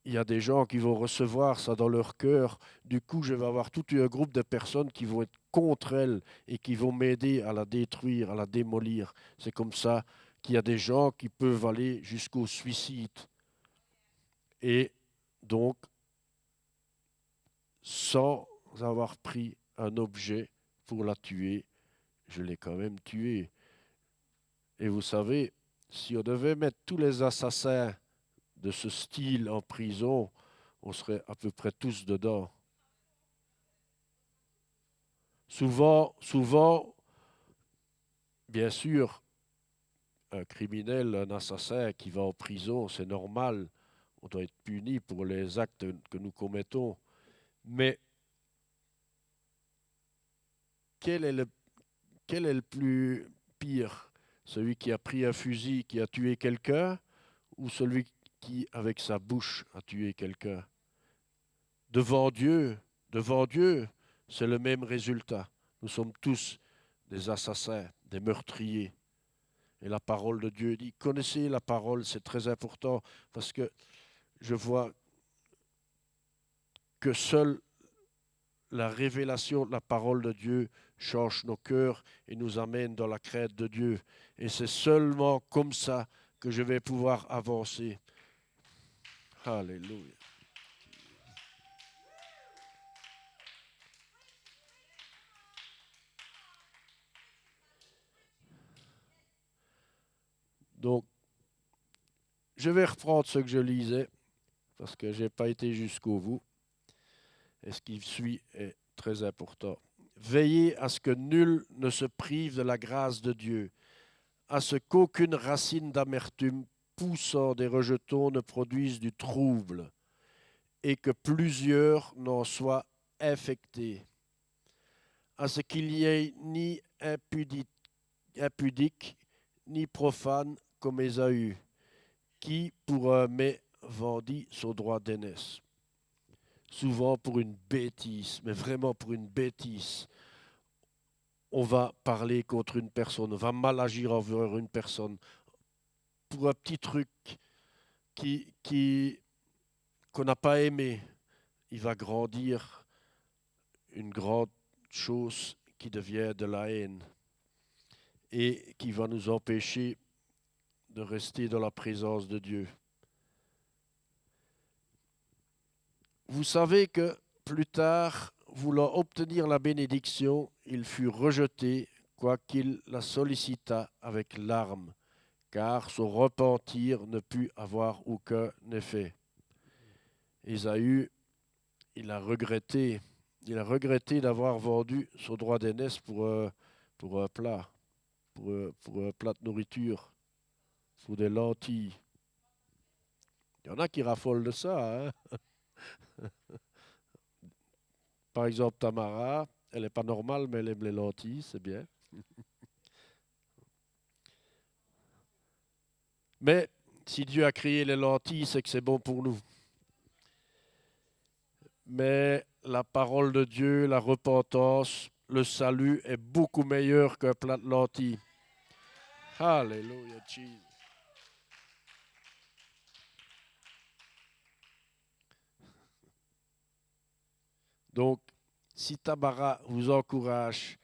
il y a des gens qui vont recevoir ça dans leur cœur. Du coup, je vais avoir tout un groupe de personnes qui vont être contre elle et qui vont m'aider à la détruire, à la démolir. C'est comme ça qu'il y a des gens qui peuvent aller jusqu'au suicide. Et donc, sans avoir pris un objet pour la tuer, je l'ai quand même tuée. Et vous savez, si on devait mettre tous les assassins de ce style en prison, on serait à peu près tous dedans. Souvent, bien sûr, un criminel, un assassin qui va en prison, c'est normal. On doit être puni pour les actes que nous commettons. Mais quel est le, quel est le plus pire? Celui qui a pris un fusil, qui a tué quelqu'un, ou celui qui, avec sa bouche, a tué quelqu'un? Devant Dieu, devant Dieu, c'est le même résultat. Nous sommes tous des assassins, des meurtriers. Et la parole de Dieu dit, connaissez la parole, c'est très important, parce que je vois que seule la révélation de la parole de Dieu change nos cœurs et nous amène dans la crainte de Dieu. Et c'est seulement comme ça que je vais pouvoir avancer. Alléluia. Donc, je vais reprendre ce que je lisais, parce que je n'ai pas été jusqu'au bout. Et ce qui suit est très important. Veillez à ce que nul ne se prive de la grâce de Dieu, à ce qu'aucune racine d'amertume poussant des rejetons ne produise du trouble, et que plusieurs n'en soient infectés, à ce qu'il n'y ait ni impudique, ni profane comme Ésaü, qui, pour un mets, vendit son droit d'aînesse. Souvent pour une bêtise, mais vraiment pour une bêtise. On va parler contre une personne, on va mal agir envers une personne pour un petit truc qui qu'on n'a pas aimé. Il va grandir une grande chose qui devient de la haine et qui va nous empêcher de rester dans la présence de Dieu. Vous savez que plus tard, voulant obtenir la bénédiction, il fut rejeté, quoiqu'il la sollicitât avec larmes, car son repentir ne put avoir aucun effet. Ésaü, il a regretté d'avoir vendu son droit d'aînesse pour un plat, pour un plat de nourriture, pour des lentilles. Il y en a qui raffolent de ça, hein. Par exemple, Tamara, elle n'est pas normale, mais elle aime les lentilles, c'est bien. Mais si Dieu a créé les lentilles, c'est que c'est bon pour nous. Mais la parole de Dieu, la repentance, le salut est beaucoup meilleur qu'un plat de lentilles. Alléluia, Jesus. Donc, si Tamara vous encourage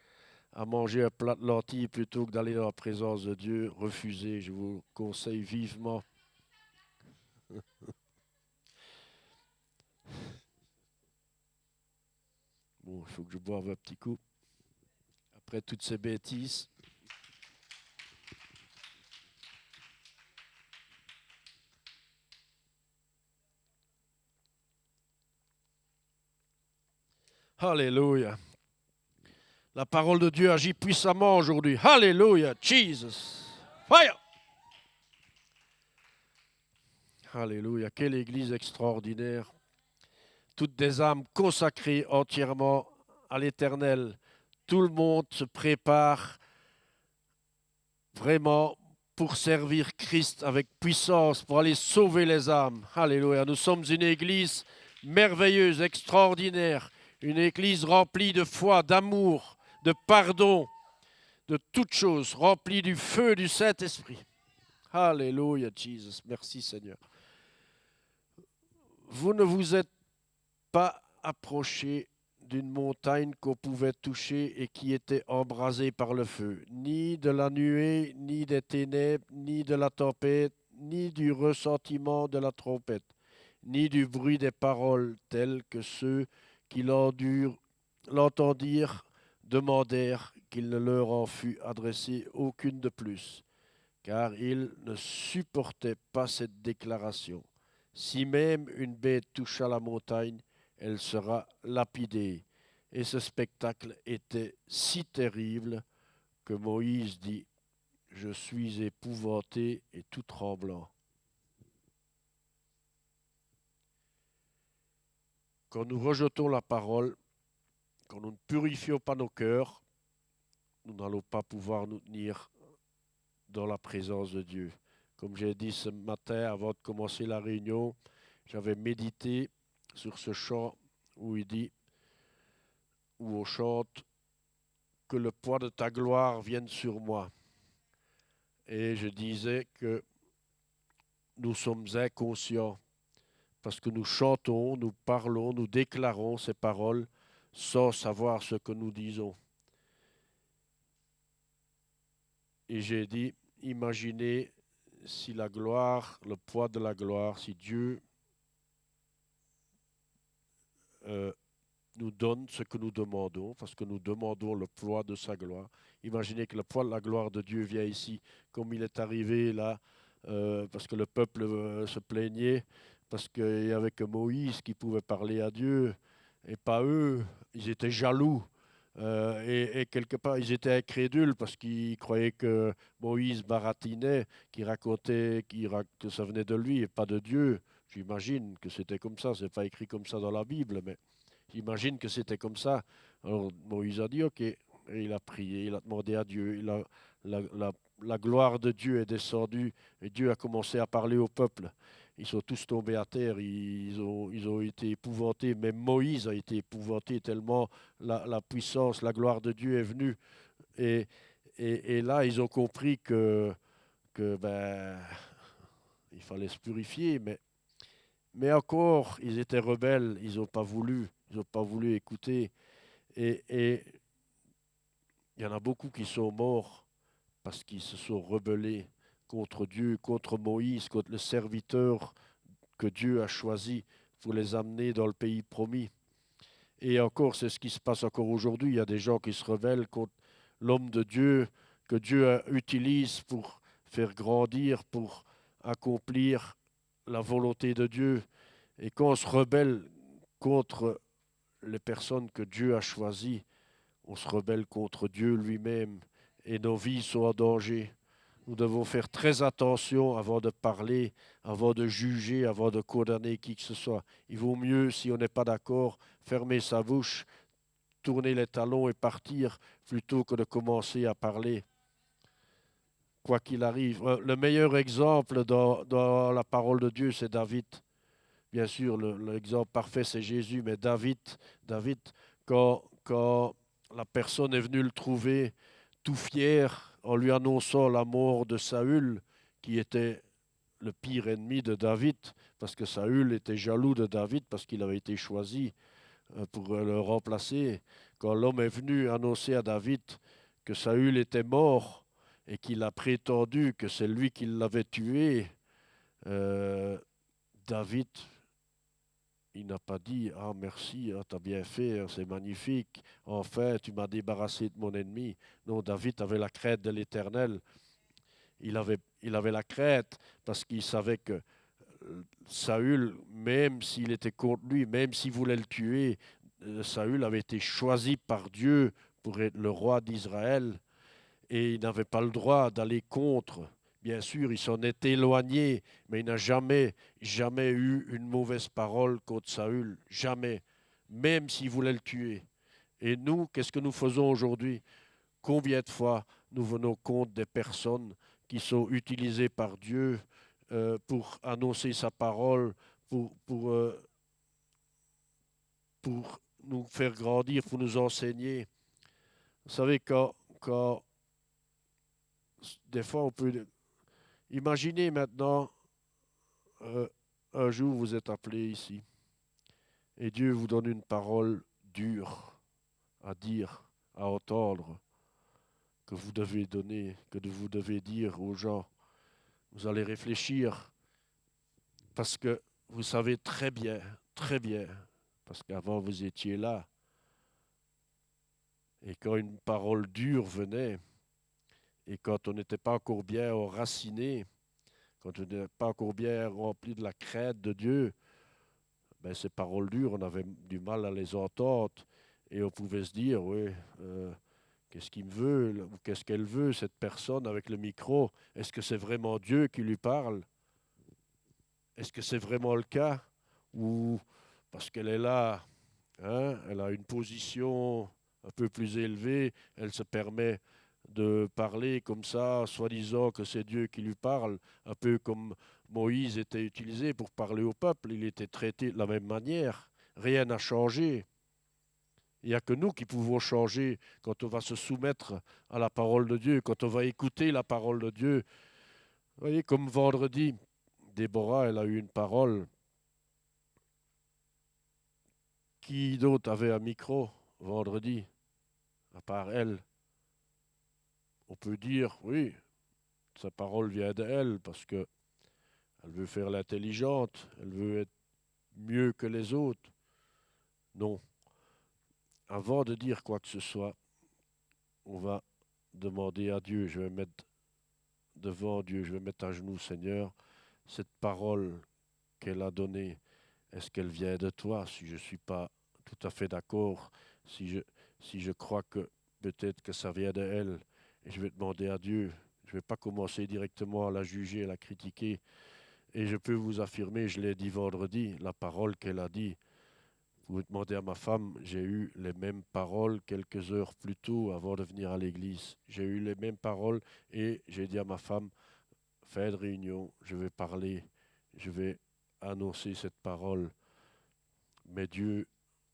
à manger un plat de lentilles plutôt que d'aller dans la présence de Dieu, refusez, je vous conseille vivement. Bon, il faut que je boive un petit coup. Après toutes ces bêtises. Alléluia. La parole de Dieu agit puissamment aujourd'hui. Alléluia, Jesus. Fire. Alléluia, quelle église extraordinaire. Toutes des âmes consacrées entièrement à l'Éternel. Tout le monde se prépare vraiment pour servir Christ avec puissance, pour aller sauver les âmes. Alléluia. Nous sommes une église merveilleuse, extraordinaire, une église remplie de foi, d'amour, de pardon, de toutes choses, remplie du feu du Saint-Esprit. Alléluia, Jesus. Merci, Seigneur. Vous ne vous êtes pas approché d'une montagne qu'on pouvait toucher et qui était embrasée par le feu, ni de la nuée, ni des ténèbres, ni de la tempête, ni du ressentiment de la trompette, ni du bruit des paroles telles que ceux qui l'entendirent demandèrent qu'il ne leur en fût adressé aucune de plus, car ils ne supportaient pas cette déclaration. Si même une bête toucha la montagne, elle sera lapidée. Et ce spectacle était si terrible que Moïse dit, je suis épouvanté et tout tremblant. Quand nous rejetons la parole, quand nous ne purifions pas nos cœurs, nous n'allons pas pouvoir nous tenir dans la présence de Dieu. Comme j'ai dit ce matin avant de commencer la réunion, j'avais médité sur ce chant où il dit, où on chante, que le poids de ta gloire vienne sur moi. Et je disais que nous sommes inconscients parce que nous chantons, nous parlons, nous déclarons ces paroles sans savoir ce que nous disons. Et j'ai dit, imaginez si la gloire, le poids de la gloire, si Dieu nous donne ce que nous demandons, parce que nous demandons le poids de sa gloire. Imaginez que le poids de la gloire de Dieu vient ici, comme il est arrivé là, parce que le peuple se plaignait, parce qu'il n'y avait que Moïse qui pouvait parler à Dieu, et pas eux. Ils étaient jaloux. Et quelque part, ils étaient incrédules parce qu'ils croyaient que Moïse baratinait, qu'il racontait que ça venait de lui et pas de Dieu. J'imagine que c'était comme ça. C'est pas écrit comme ça dans la Bible, mais j'imagine que c'était comme ça. Alors Moïse a dit OK. Et il a prié, il a demandé à Dieu. La gloire de Dieu est descendue et Dieu a commencé à parler au peuple. Ils sont tous tombés à terre, ils ont été épouvantés. Même Moïse a été épouvanté tellement la puissance, la gloire de Dieu est venue. Et, et là, ils ont compris que il fallait se purifier. Mais encore, ils étaient rebelles, ils n'ont pas voulu écouter. Et il y en a beaucoup qui sont morts parce qu'ils se sont rebellés contre Dieu, contre Moïse, contre le serviteur que Dieu a choisi pour les amener dans le pays promis. Et encore, c'est ce qui se passe encore aujourd'hui. Il y a des gens qui se rebellent contre l'homme de Dieu que Dieu utilise pour faire grandir, pour accomplir la volonté de Dieu. Et quand on se rebelle contre les personnes que Dieu a choisies, on se rebelle contre Dieu lui-même et nos vies sont en danger. Nous devons faire très attention avant de parler, avant de juger, avant de condamner qui que ce soit. Il vaut mieux, si on n'est pas d'accord, fermer sa bouche, tourner les talons et partir plutôt que de commencer à parler. Quoi qu'il arrive. Le meilleur exemple dans la parole de Dieu, c'est David. Bien sûr, l'exemple parfait, c'est Jésus, mais David, quand la personne est venue le trouver tout fier en lui annonçant la mort de Saül, qui était le pire ennemi de David, parce que Saül était jaloux de David, parce qu'il avait été choisi pour le remplacer. Quand l'homme est venu annoncer à David que Saül était mort et qu'il a prétendu que c'est lui qui l'avait tué, David, il n'a pas dit « Ah merci, ah, tu as bien fait, c'est magnifique, enfin tu m'as débarrassé de mon ennemi ». Non, David avait la crainte de l'Éternel. Il avait la crainte parce qu'il savait que Saül, même s'il était contre lui, même s'il voulait le tuer, Saül avait été choisi par Dieu pour être le roi d'Israël et il n'avait pas le droit d'aller contre. Bien sûr, il s'en est éloigné, mais il n'a jamais eu une mauvaise parole contre Saül. Jamais. Même s'il voulait le tuer. Et nous, qu'est-ce que nous faisons aujourd'hui? Combien de fois nous venons contre des personnes qui sont utilisés par Dieu pour annoncer sa parole, pour nous faire grandir, pour nous enseigner. Vous savez, quand des fois on peut... Imaginez maintenant, euh, un jour vous êtes appelé ici et Dieu vous donne une parole dure à dire, à entendre, que vous devez donner, que vous devez dire aux gens. Vous allez réfléchir parce que vous savez très bien, parce qu'avant vous étiez là. Et quand une parole dure venait, et quand on n'était pas encore bien enraciné, quand on n'était pas encore bien rempli de la crainte de Dieu, ben ces paroles dures, on avait du mal à les entendre. Et on pouvait se dire, oui, qu'est-ce qu'il me veut, ou qu'est-ce qu'elle veut, cette personne avec le micro? Est-ce que c'est vraiment Dieu qui lui parle? Est-ce que c'est vraiment le cas? Ou parce qu'elle est là, hein, elle a une position un peu plus élevée, elle se permet de parler comme ça, soi-disant que c'est Dieu qui lui parle, un peu comme Moïse était utilisé pour parler au peuple, il était traité de la même manière, rien n'a changé. Il n'y a que nous qui pouvons changer quand on va se soumettre à la parole de Dieu, quand on va écouter la parole de Dieu. Vous voyez, comme vendredi, Déborah, elle a eu une parole. Qui d'autre avait un micro vendredi, à part elle? On peut dire, oui, sa parole vient d'elle parce que elle veut faire l'intelligente, elle veut être mieux que les autres. Non. Avant de dire quoi que ce soit, on va demander à Dieu, je vais mettre devant Dieu, je vais mettre à genoux, Seigneur, cette parole qu'elle a donnée, est-ce qu'elle vient de toi? Si je ne suis pas tout à fait d'accord, si je crois que peut-être que ça vient de elle, et je vais demander à Dieu, je ne vais pas commencer directement à la juger, à la critiquer. Et je peux vous affirmer, je l'ai dit vendredi, la parole qu'elle a dit. Vous demandez à ma femme, j'ai eu les mêmes paroles quelques heures plus tôt avant de venir à l'église. J'ai eu les mêmes paroles et j'ai dit à ma femme, fin de réunion, je vais parler, je vais annoncer cette parole. Mais Dieu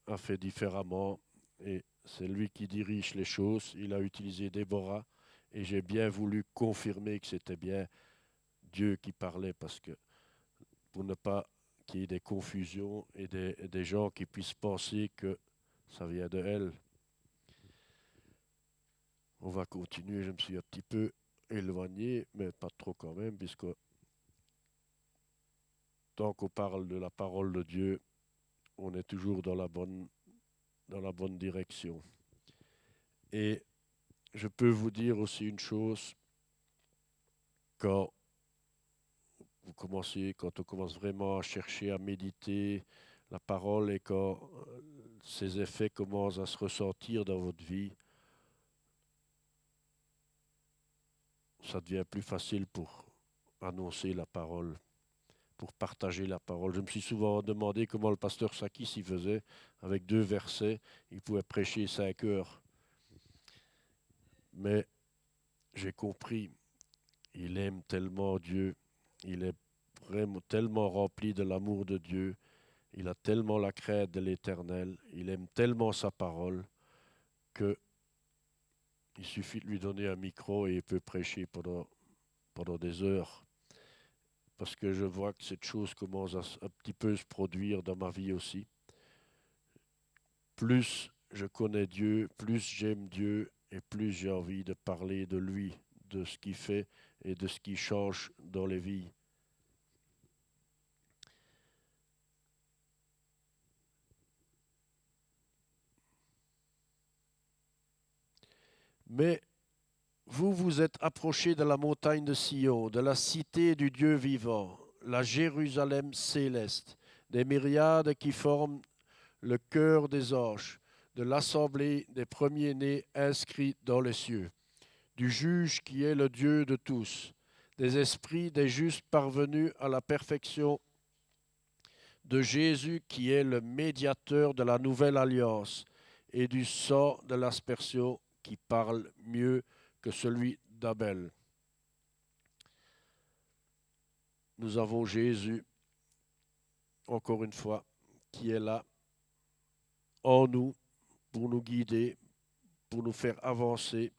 a fait différemment et c'est lui qui dirige les choses. Il a utilisé Déborah et j'ai bien voulu confirmer que c'était bien Dieu qui parlait parce que pour ne pas qu'il y ait des confusions et des gens qui puissent penser que ça vient de elle. On va continuer, je me suis un petit peu éloigné, mais pas trop quand même, puisque tant qu'on parle de la parole de Dieu, on est toujours dans dans la bonne direction. Et je peux vous dire aussi une chose, quand quand on commence vraiment à chercher, à méditer la parole et quand ces effets commencent à se ressentir dans votre vie, ça devient plus facile pour annoncer la parole, pour partager la parole. Je me suis souvent demandé comment le pasteur Saki s'y faisait. Avec 2 versets, il pouvait prêcher 5 heures. Mais j'ai compris, il aime tellement Dieu, il est vraiment tellement rempli de l'amour de Dieu, il a tellement la crainte de l'Éternel, il aime tellement sa parole que il suffit de lui donner un micro et il peut prêcher pendant des heures. Parce que je vois que cette chose commence à un petit peu se produire dans ma vie aussi. Plus je connais Dieu, plus j'aime Dieu et plus j'ai envie de parler de lui, de ce qu'il fait et de ce qu'il change dans les vies. Mais vous vous êtes approchés de la montagne de Sion, de la cité du Dieu vivant, la Jérusalem céleste, des myriades qui forment le cœur des anges, de l'assemblée des premiers-nés inscrits dans les cieux, du juge qui est le Dieu de tous, des esprits des justes parvenus à la perfection, de Jésus qui est le médiateur de la nouvelle alliance, et du sang de l'aspersion qui parle mieux que celui d'Abel. nous avons Jésus, encore une fois, qui est là, en nous, pour nous guider, pour nous faire avancer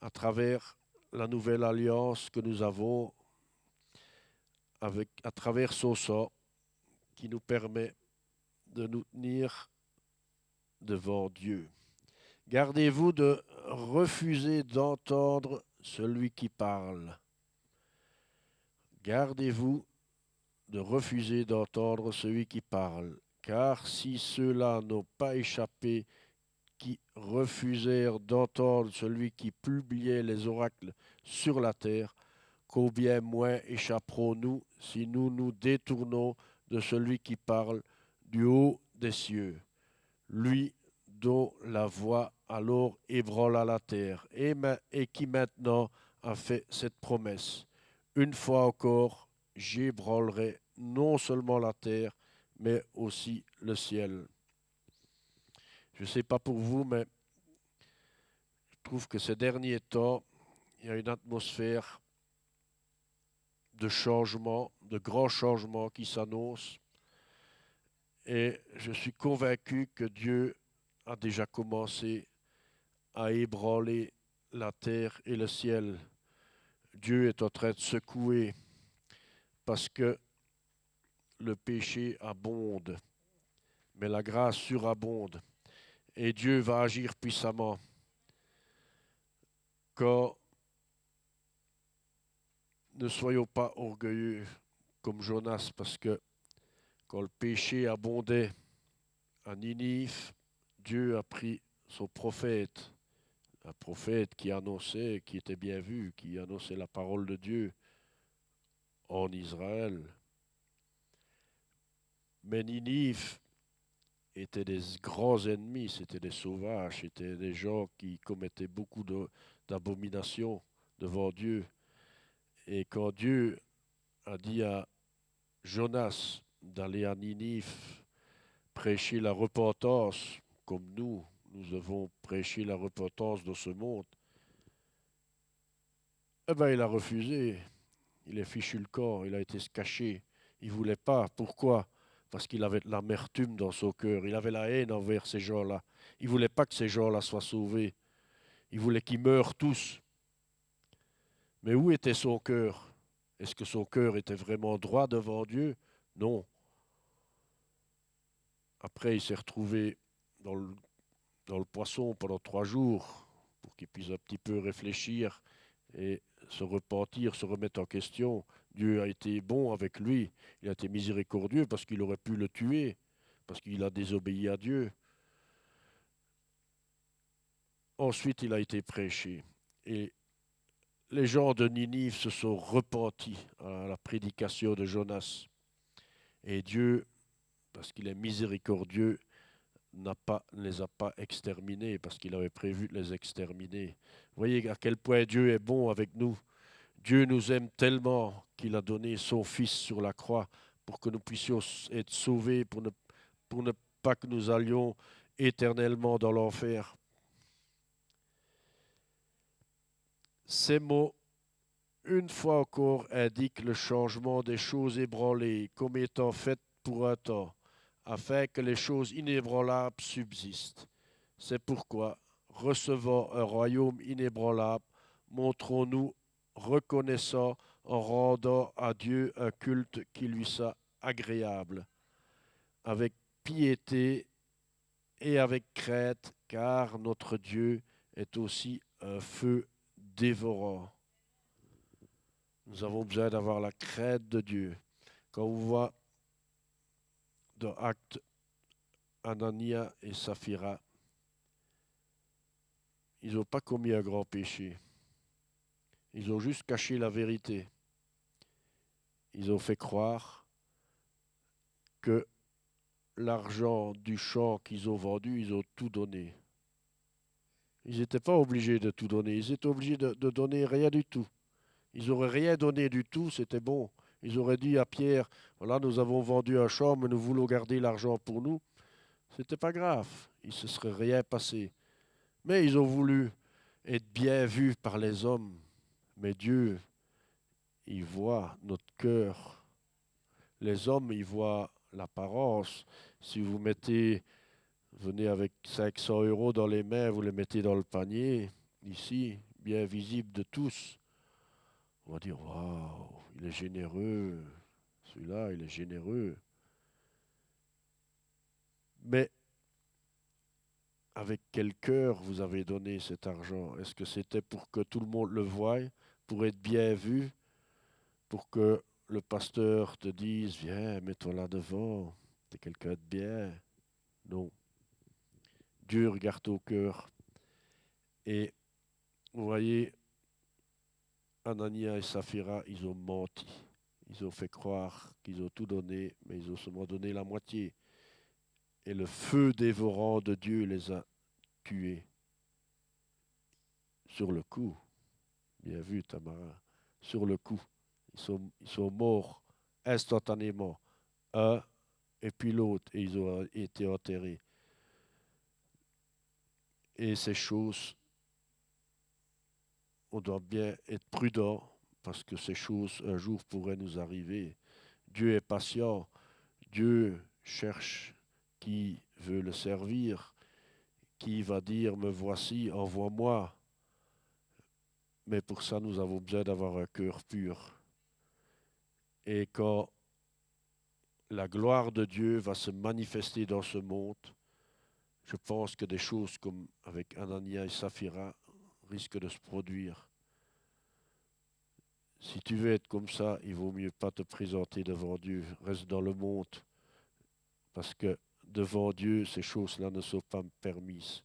à travers la nouvelle alliance que nous avons à travers son sang, qui nous permet de nous tenir devant Dieu. Gardez-vous de refuser d'entendre celui qui parle. Gardez-vous de refuser d'entendre celui qui parle, car si ceux-là n'ont pas échappé, qui refusèrent d'entendre celui qui publiait les oracles sur la terre, combien moins échapperons-nous si nous nous détournons de celui qui parle du haut des cieux, lui dont la voix alors ébranla la terre, et qui maintenant a fait cette promesse. Une fois encore, j'ébranlerai non seulement la terre, mais aussi le ciel. Je ne sais pas pour vous, mais je trouve que ces derniers temps, il y a une atmosphère de changement, de grands changements qui s'annoncent. Et je suis convaincu que Dieu a déjà commencé à ébranler la terre et le ciel. Dieu est en train de secouer parce que le péché abonde, mais la grâce surabonde. Et Dieu va agir puissamment. Quand ne soyons pas orgueilleux comme Jonas, parce que quand le péché abondait à Ninive, Dieu a pris son prophète, un prophète qui annonçait, qui était bien vu, qui annonçait la parole de Dieu en Israël. Mais Ninive étaient des grands ennemis, c'était des sauvages, c'était des gens qui commettaient beaucoup d'abominations devant Dieu. Et quand Dieu a dit à Jonas d'aller à Ninive prêcher la repentance, comme nous devons prêcher la repentance dans ce monde, eh bien il a refusé, il a fichu le camp, il a été se cacher, il ne voulait pas. Pourquoi? Parce qu'il avait de l'amertume dans son cœur, il avait la haine envers ces gens-là. Il ne voulait pas que ces gens-là soient sauvés, il voulait qu'ils meurent tous. Mais où était son cœur? Est-ce que son cœur était vraiment droit devant Dieu? Non. Après, il s'est retrouvé dans le poisson pendant 3 jours pour qu'il puisse un petit peu réfléchir et se repentir, se remettre en question. Dieu a été bon avec lui, il a été miséricordieux parce qu'il aurait pu le tuer, parce qu'il a désobéi à Dieu. Ensuite, il a été prêché. Et les gens de Ninive se sont repentis à la prédication de Jonas. Et Dieu, parce qu'il est miséricordieux, ne les a pas exterminés, parce qu'il avait prévu de les exterminer. Vous voyez à quel point Dieu est bon avec nous. Dieu nous aime tellement qu'il a donné son Fils sur la croix pour que nous puissions être sauvés, pour ne pas que nous allions éternellement dans l'enfer. Ces mots, une fois encore, indiquent le changement des choses ébranlées comme étant faites pour un temps, afin que les choses inébranlables subsistent. C'est pourquoi, recevant un royaume inébranlable, montrons-nous reconnaissants en rendant à Dieu un culte qui lui soit agréable, avec piété et avec crainte, car notre Dieu est aussi un feu dévorant. Nous avons besoin d'avoir la crainte de Dieu. Quand on voit dans Actes Anania et Saphira, ils n'ont pas commis un grand péché. Ils ont juste caché la vérité. Ils ont fait croire que l'argent du champ qu'ils ont vendu, ils ont tout donné. Ils n'étaient pas obligés de tout donner. Ils étaient obligés de donner rien du tout. Ils n'auraient rien donné du tout, c'était bon. Ils auraient dit à Pierre, voilà, nous avons vendu un champ, mais nous voulons garder l'argent pour nous. C'était pas grave. Il ne se serait rien passé. Mais ils ont voulu être bien vus par les hommes. Mais Dieu, il voit notre cœur. Les hommes, ils voient l'apparence. Si vous venez avec 500 euros dans les mains, vous les mettez dans le panier, ici, bien visible de tous, on va dire, waouh, il est généreux, celui-là, il est généreux. Mais avec quel cœur vous avez donné cet argent? Est-ce que c'était pour que tout le monde le voie, pour être bien vu, pour que le pasteur te dise, viens, mets-toi là devant, t'es quelqu'un de bien? Non. Dieu regarde au cœur. Et vous voyez, Anania et Saphira, ils ont menti. Ils ont fait croire qu'ils ont tout donné, mais ils ont seulement donné la moitié. Et le feu dévorant de Dieu les a tués sur le coup. Bien vu, Tamara. Sur le coup. Ils sont morts instantanément. Un et puis l'autre. Et ils ont été enterrés. Et ces choses, on doit bien être prudent parce que ces choses, un jour, pourraient nous arriver. Dieu est patient. Dieu cherche qui veut le servir, qui va dire, me voici, envoie-moi. Mais pour ça, nous avons besoin d'avoir un cœur pur. Et quand la gloire de Dieu va se manifester dans ce monde, je pense que des choses comme avec Anania et Saphira risquent de se produire. Si tu veux être comme ça, il vaut mieux pas te présenter devant Dieu. Reste dans le monde, parce que devant Dieu, ces choses-là ne sont pas permises.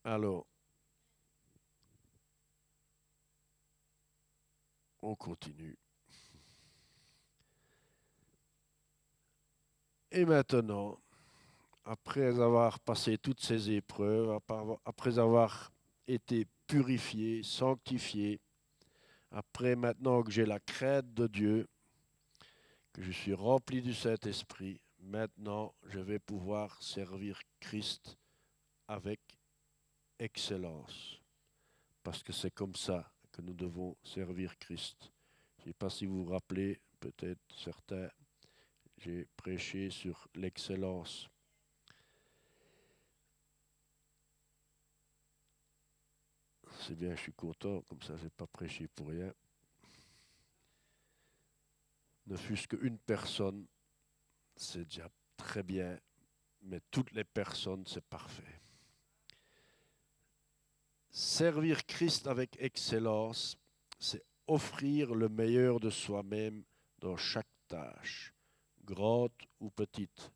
Alors, on continue. Et maintenant, après avoir passé toutes ces épreuves, après avoir été purifié, sanctifié, après maintenant que j'ai la crainte de Dieu, que je suis rempli du Saint-Esprit, maintenant je vais pouvoir servir Christ avec excellence. Parce que c'est comme ça que nous devons servir Christ. Je ne sais pas si vous vous rappelez, peut-être certains, j'ai prêché sur l'excellence. C'est bien, je suis content, comme ça je n'ai pas prêché pour rien. Ne fût-ce qu'une personne, c'est déjà très bien, mais toutes les personnes, c'est parfait. Servir Christ avec excellence, c'est offrir le meilleur de soi-même dans chaque tâche, grande ou petite,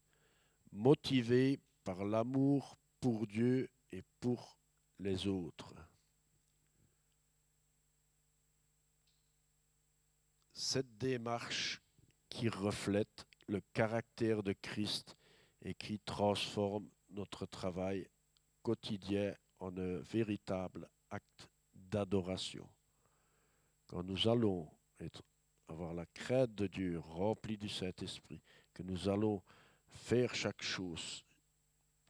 motivé par l'amour pour Dieu et pour les autres. Cette démarche qui reflète le caractère de Christ et qui transforme notre travail quotidien en un véritable acte d'adoration. Quand nous allons avoir la crainte de Dieu remplie du Saint-Esprit, que nous allons faire chaque chose,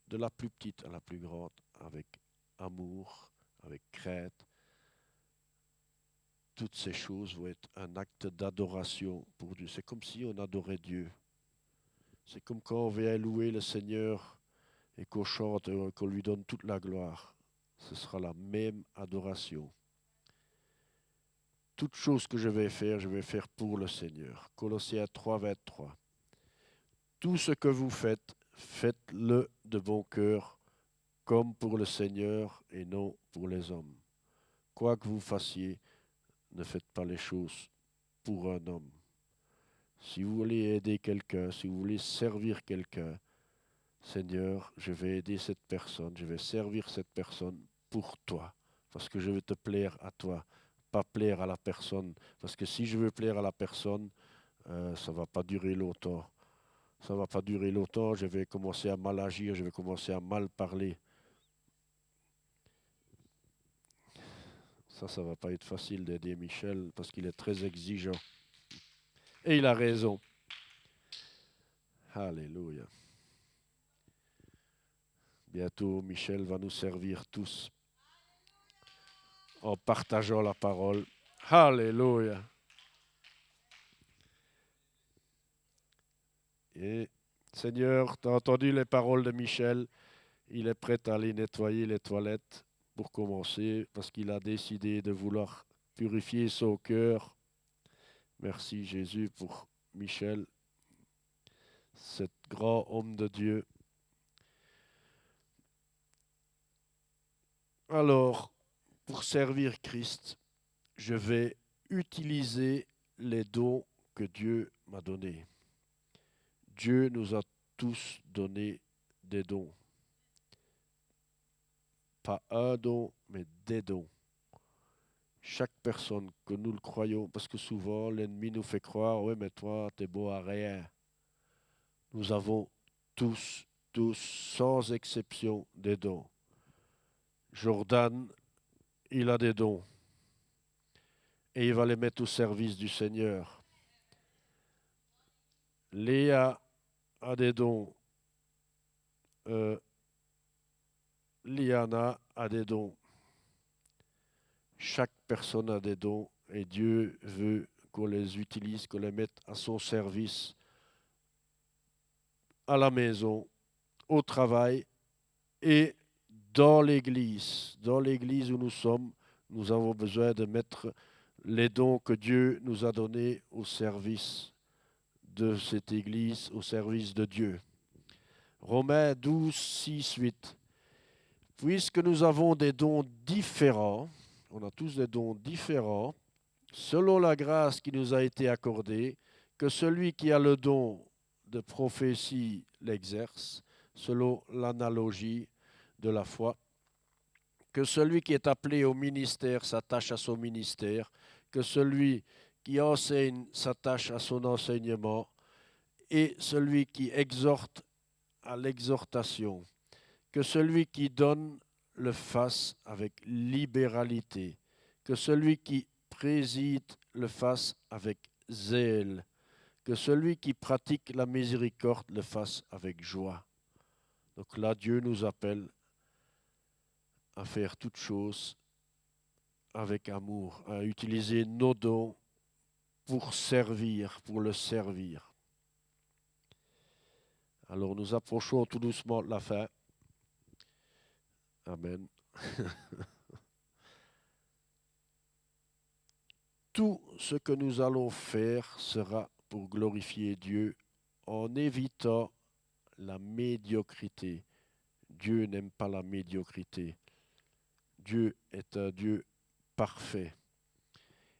de la plus petite à la plus grande, avec amour, avec crainte, toutes ces choses vont être un acte d'adoration pour Dieu. C'est comme si on adorait Dieu. C'est comme quand on vient louer le Seigneur et qu'on chante, qu'on lui donne toute la gloire. Ce sera la même adoration. Toute chose que je vais faire pour le Seigneur. Colossiens 3, 23. Tout ce que vous faites, faites-le de bon cœur, comme pour le Seigneur et non pour les hommes. Quoi que vous fassiez, ne faites pas les choses pour un homme. Si vous voulez aider quelqu'un, si vous voulez servir quelqu'un, Seigneur, je vais aider cette personne, je vais servir cette personne pour toi, parce que je veux te plaire à toi, pas plaire à la personne. Parce que si je veux plaire à la personne, ça ne va pas durer longtemps. Ça ne va pas durer longtemps, je vais commencer à mal agir, je vais commencer à mal parler. Ça ne va pas être facile d'aider Michel parce qu'il est très exigeant. Et il a raison. Alléluia. Bientôt, Michel va nous servir tous en partageant la parole. Alléluia. Et Seigneur, tu as entendu les paroles de Michel. Il est prêt à aller nettoyer les toilettes pour commencer parce qu'il a décidé de vouloir purifier son cœur. Merci Jésus pour Michel, cet grand homme de Dieu. Alors, pour servir Christ, je vais utiliser les dons que Dieu m'a donnés. Dieu nous a tous donné des dons. Pas un don, mais des dons. Chaque personne que nous le croyons, parce que souvent l'ennemi nous fait croire, oui, mais toi, t'es beau à rien. Nous avons tous, sans exception, des dons. Jordan, il a des dons. Et il va les mettre au service du Seigneur. Léa a des dons. Liana a des dons. Chaque personne a des dons et Dieu veut qu'on les utilise, qu'on les mette à son service, à la maison, au travail et dans l'église. Dans l'église où nous sommes, nous avons besoin de mettre les dons que Dieu nous a donnés au service de cette église, au service de Dieu. Romains 12, 6, 8. Puisque nous avons des dons différents, on a tous des dons différents, selon la grâce qui nous a été accordée, que celui qui a le don de prophétie l'exerce, selon l'analogie de la foi, que celui qui est appelé au ministère s'attache à son ministère, que celui qui enseigne s'attache à son enseignement, et celui qui exhorte à l'exhortation, que celui qui donne le fasse avec libéralité, que celui qui préside le fasse avec zèle, que celui qui pratique la miséricorde le fasse avec joie. Donc là, Dieu nous appelle à faire toutes choses avec amour, à utiliser nos dons pour servir, pour le servir. Alors nous approchons tout doucement de la fin. Amen. Tout ce que nous allons faire sera pour glorifier Dieu en évitant la médiocrité. Dieu n'aime pas la médiocrité. Dieu est un Dieu parfait.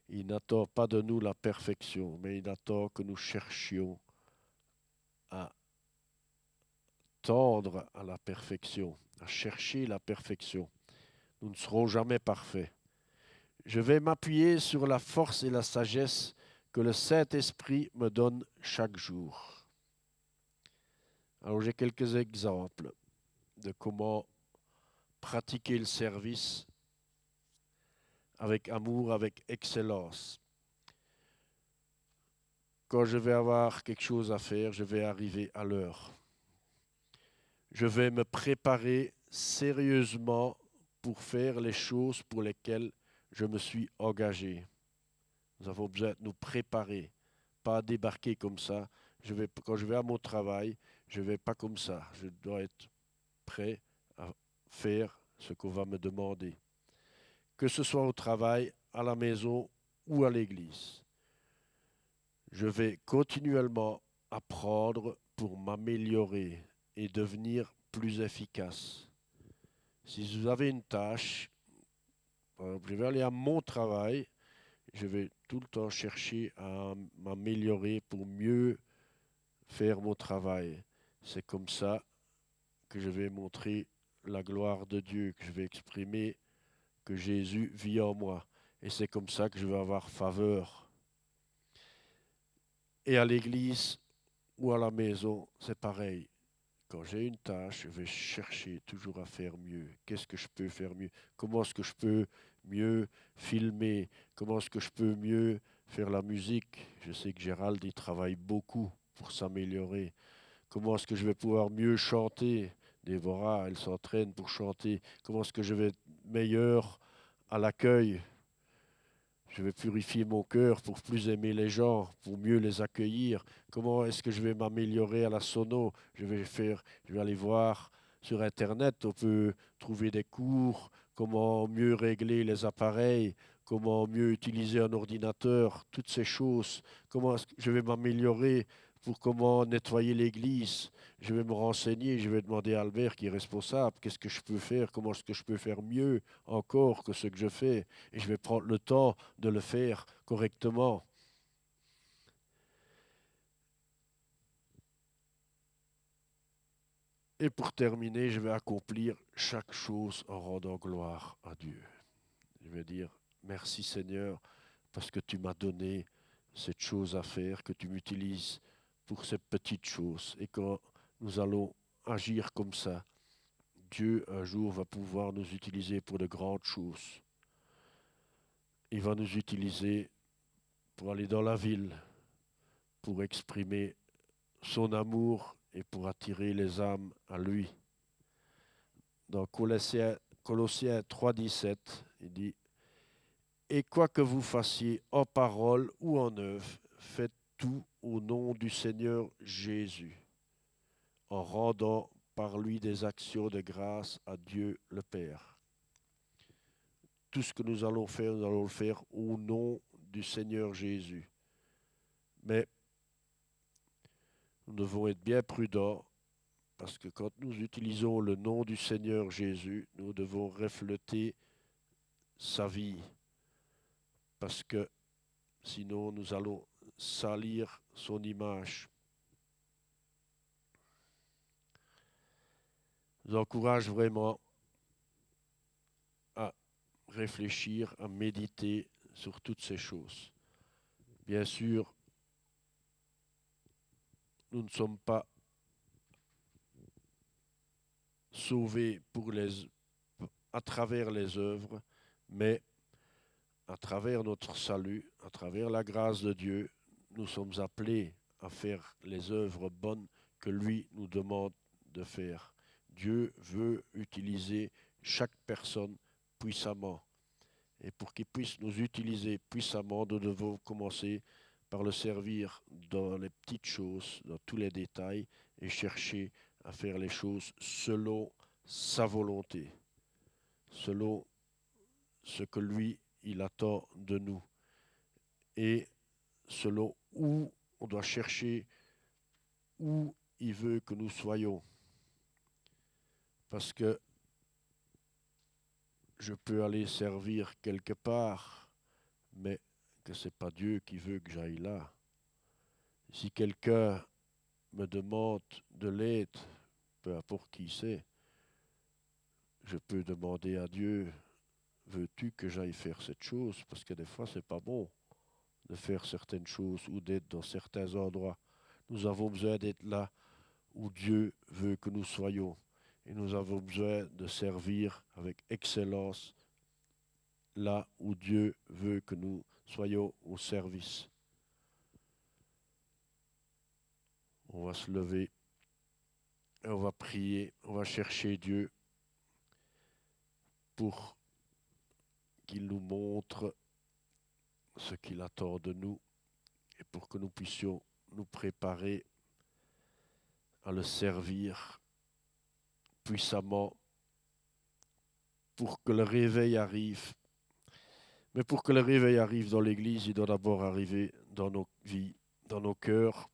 Il n'attend pas de nous la perfection, mais il attend que nous cherchions à tendre à la perfection, à chercher la perfection. Nous ne serons jamais parfaits. Je vais m'appuyer sur la force et la sagesse que le Saint-Esprit me donne chaque jour. Alors j'ai quelques exemples de comment pratiquer le service avec amour, avec excellence. Quand je vais avoir quelque chose à faire, je vais arriver à l'heure. Je vais me préparer sérieusement pour faire les choses pour lesquelles je me suis engagé. Nous avons besoin de nous préparer, pas débarquer comme ça. Quand je vais à mon travail, je ne vais pas comme ça. Je dois être prêt à faire ce qu'on va me demander. Que ce soit au travail, à la maison ou à l'église. Je vais continuellement apprendre pour m'améliorer et devenir plus efficace. Si vous avez une tâche, par exemple, je vais aller à mon travail, je vais tout le temps chercher à m'améliorer pour mieux faire mon travail. C'est comme ça que je vais montrer la gloire de Dieu, que je vais exprimer que Jésus vit en moi. Et c'est comme ça que je vais avoir faveur. Et à l'église ou à la maison, c'est pareil. Quand j'ai une tâche, je vais chercher toujours à faire mieux. Qu'est-ce que je peux faire mieux? Comment est-ce que je peux mieux filmer? Comment est-ce que je peux mieux faire la musique? Je sais que Gérald, il travaille beaucoup pour s'améliorer. Comment est-ce que je vais pouvoir mieux chanter? Déborah, elle s'entraîne pour chanter. Comment est-ce que je vais être meilleur à l'accueil? Je vais purifier mon cœur pour plus aimer les gens, pour mieux les accueillir. Comment est-ce que je vais m'améliorer à la sono? Je vais aller voir sur Internet, on peut trouver des cours, comment mieux régler les appareils, comment mieux utiliser un ordinateur, toutes ces choses. Comment est-ce que je vais m'améliorer pour comment nettoyer l'église? Je vais me renseigner, je vais demander à Albert qui est responsable, qu'est-ce que je peux faire, comment est-ce que je peux faire mieux encore que ce que je fais. Et je vais prendre le temps de le faire correctement. Et pour terminer, je vais accomplir chaque chose en rendant gloire à Dieu. Je vais dire merci Seigneur parce que tu m'as donné cette chose à faire, que tu m'utilises pour ces petites choses. Et quand nous allons agir comme ça, Dieu un jour va pouvoir nous utiliser pour de grandes choses. Il va nous utiliser pour aller dans la ville, pour exprimer son amour et pour attirer les âmes à lui. Dans Colossiens 3,17, il dit et quoi que vous fassiez en parole ou en œuvre, faites tout au nom du Seigneur Jésus, en rendant par lui des actions de grâce à Dieu le Père. Tout ce que nous allons le faire au nom du Seigneur Jésus. Mais nous devons être bien prudents parce que quand nous utilisons le nom du Seigneur Jésus, nous devons refléter sa vie parce que sinon nous allons salir son image. Je vous encourage vraiment à réfléchir, à méditer sur toutes ces choses. Bien sûr, nous ne sommes pas sauvés à travers les œuvres, mais à travers notre salut, à travers la grâce de Dieu, nous sommes appelés à faire les œuvres bonnes que lui nous demande de faire. Dieu veut utiliser chaque personne puissamment. Et pour qu'il puisse nous utiliser puissamment, nous devons commencer par le servir dans les petites choses, dans tous les détails, et chercher à faire les choses selon sa volonté, selon ce que lui, il attend de nous, et selon où on doit chercher, où il veut que nous soyons. Parce que je peux aller servir quelque part, mais que ce n'est pas Dieu qui veut que j'aille là. Si quelqu'un me demande de l'aide, peu importe qui c'est, je peux demander à Dieu, veux-tu que j'aille faire cette chose? Parce que des fois, c'est pas bon de faire certaines choses ou d'être dans certains endroits. Nous avons besoin d'être là où Dieu veut que nous soyons. Et nous avons besoin de servir avec excellence là où Dieu veut que nous soyons au service. On va se lever et on va prier, on va chercher Dieu pour qu'il nous montre ce qu'il attend de nous et pour que nous puissions nous préparer à le servir puissamment pour que le réveil arrive. Mais pour que le réveil arrive dans l'Église, il doit d'abord arriver dans nos vies, dans nos cœurs.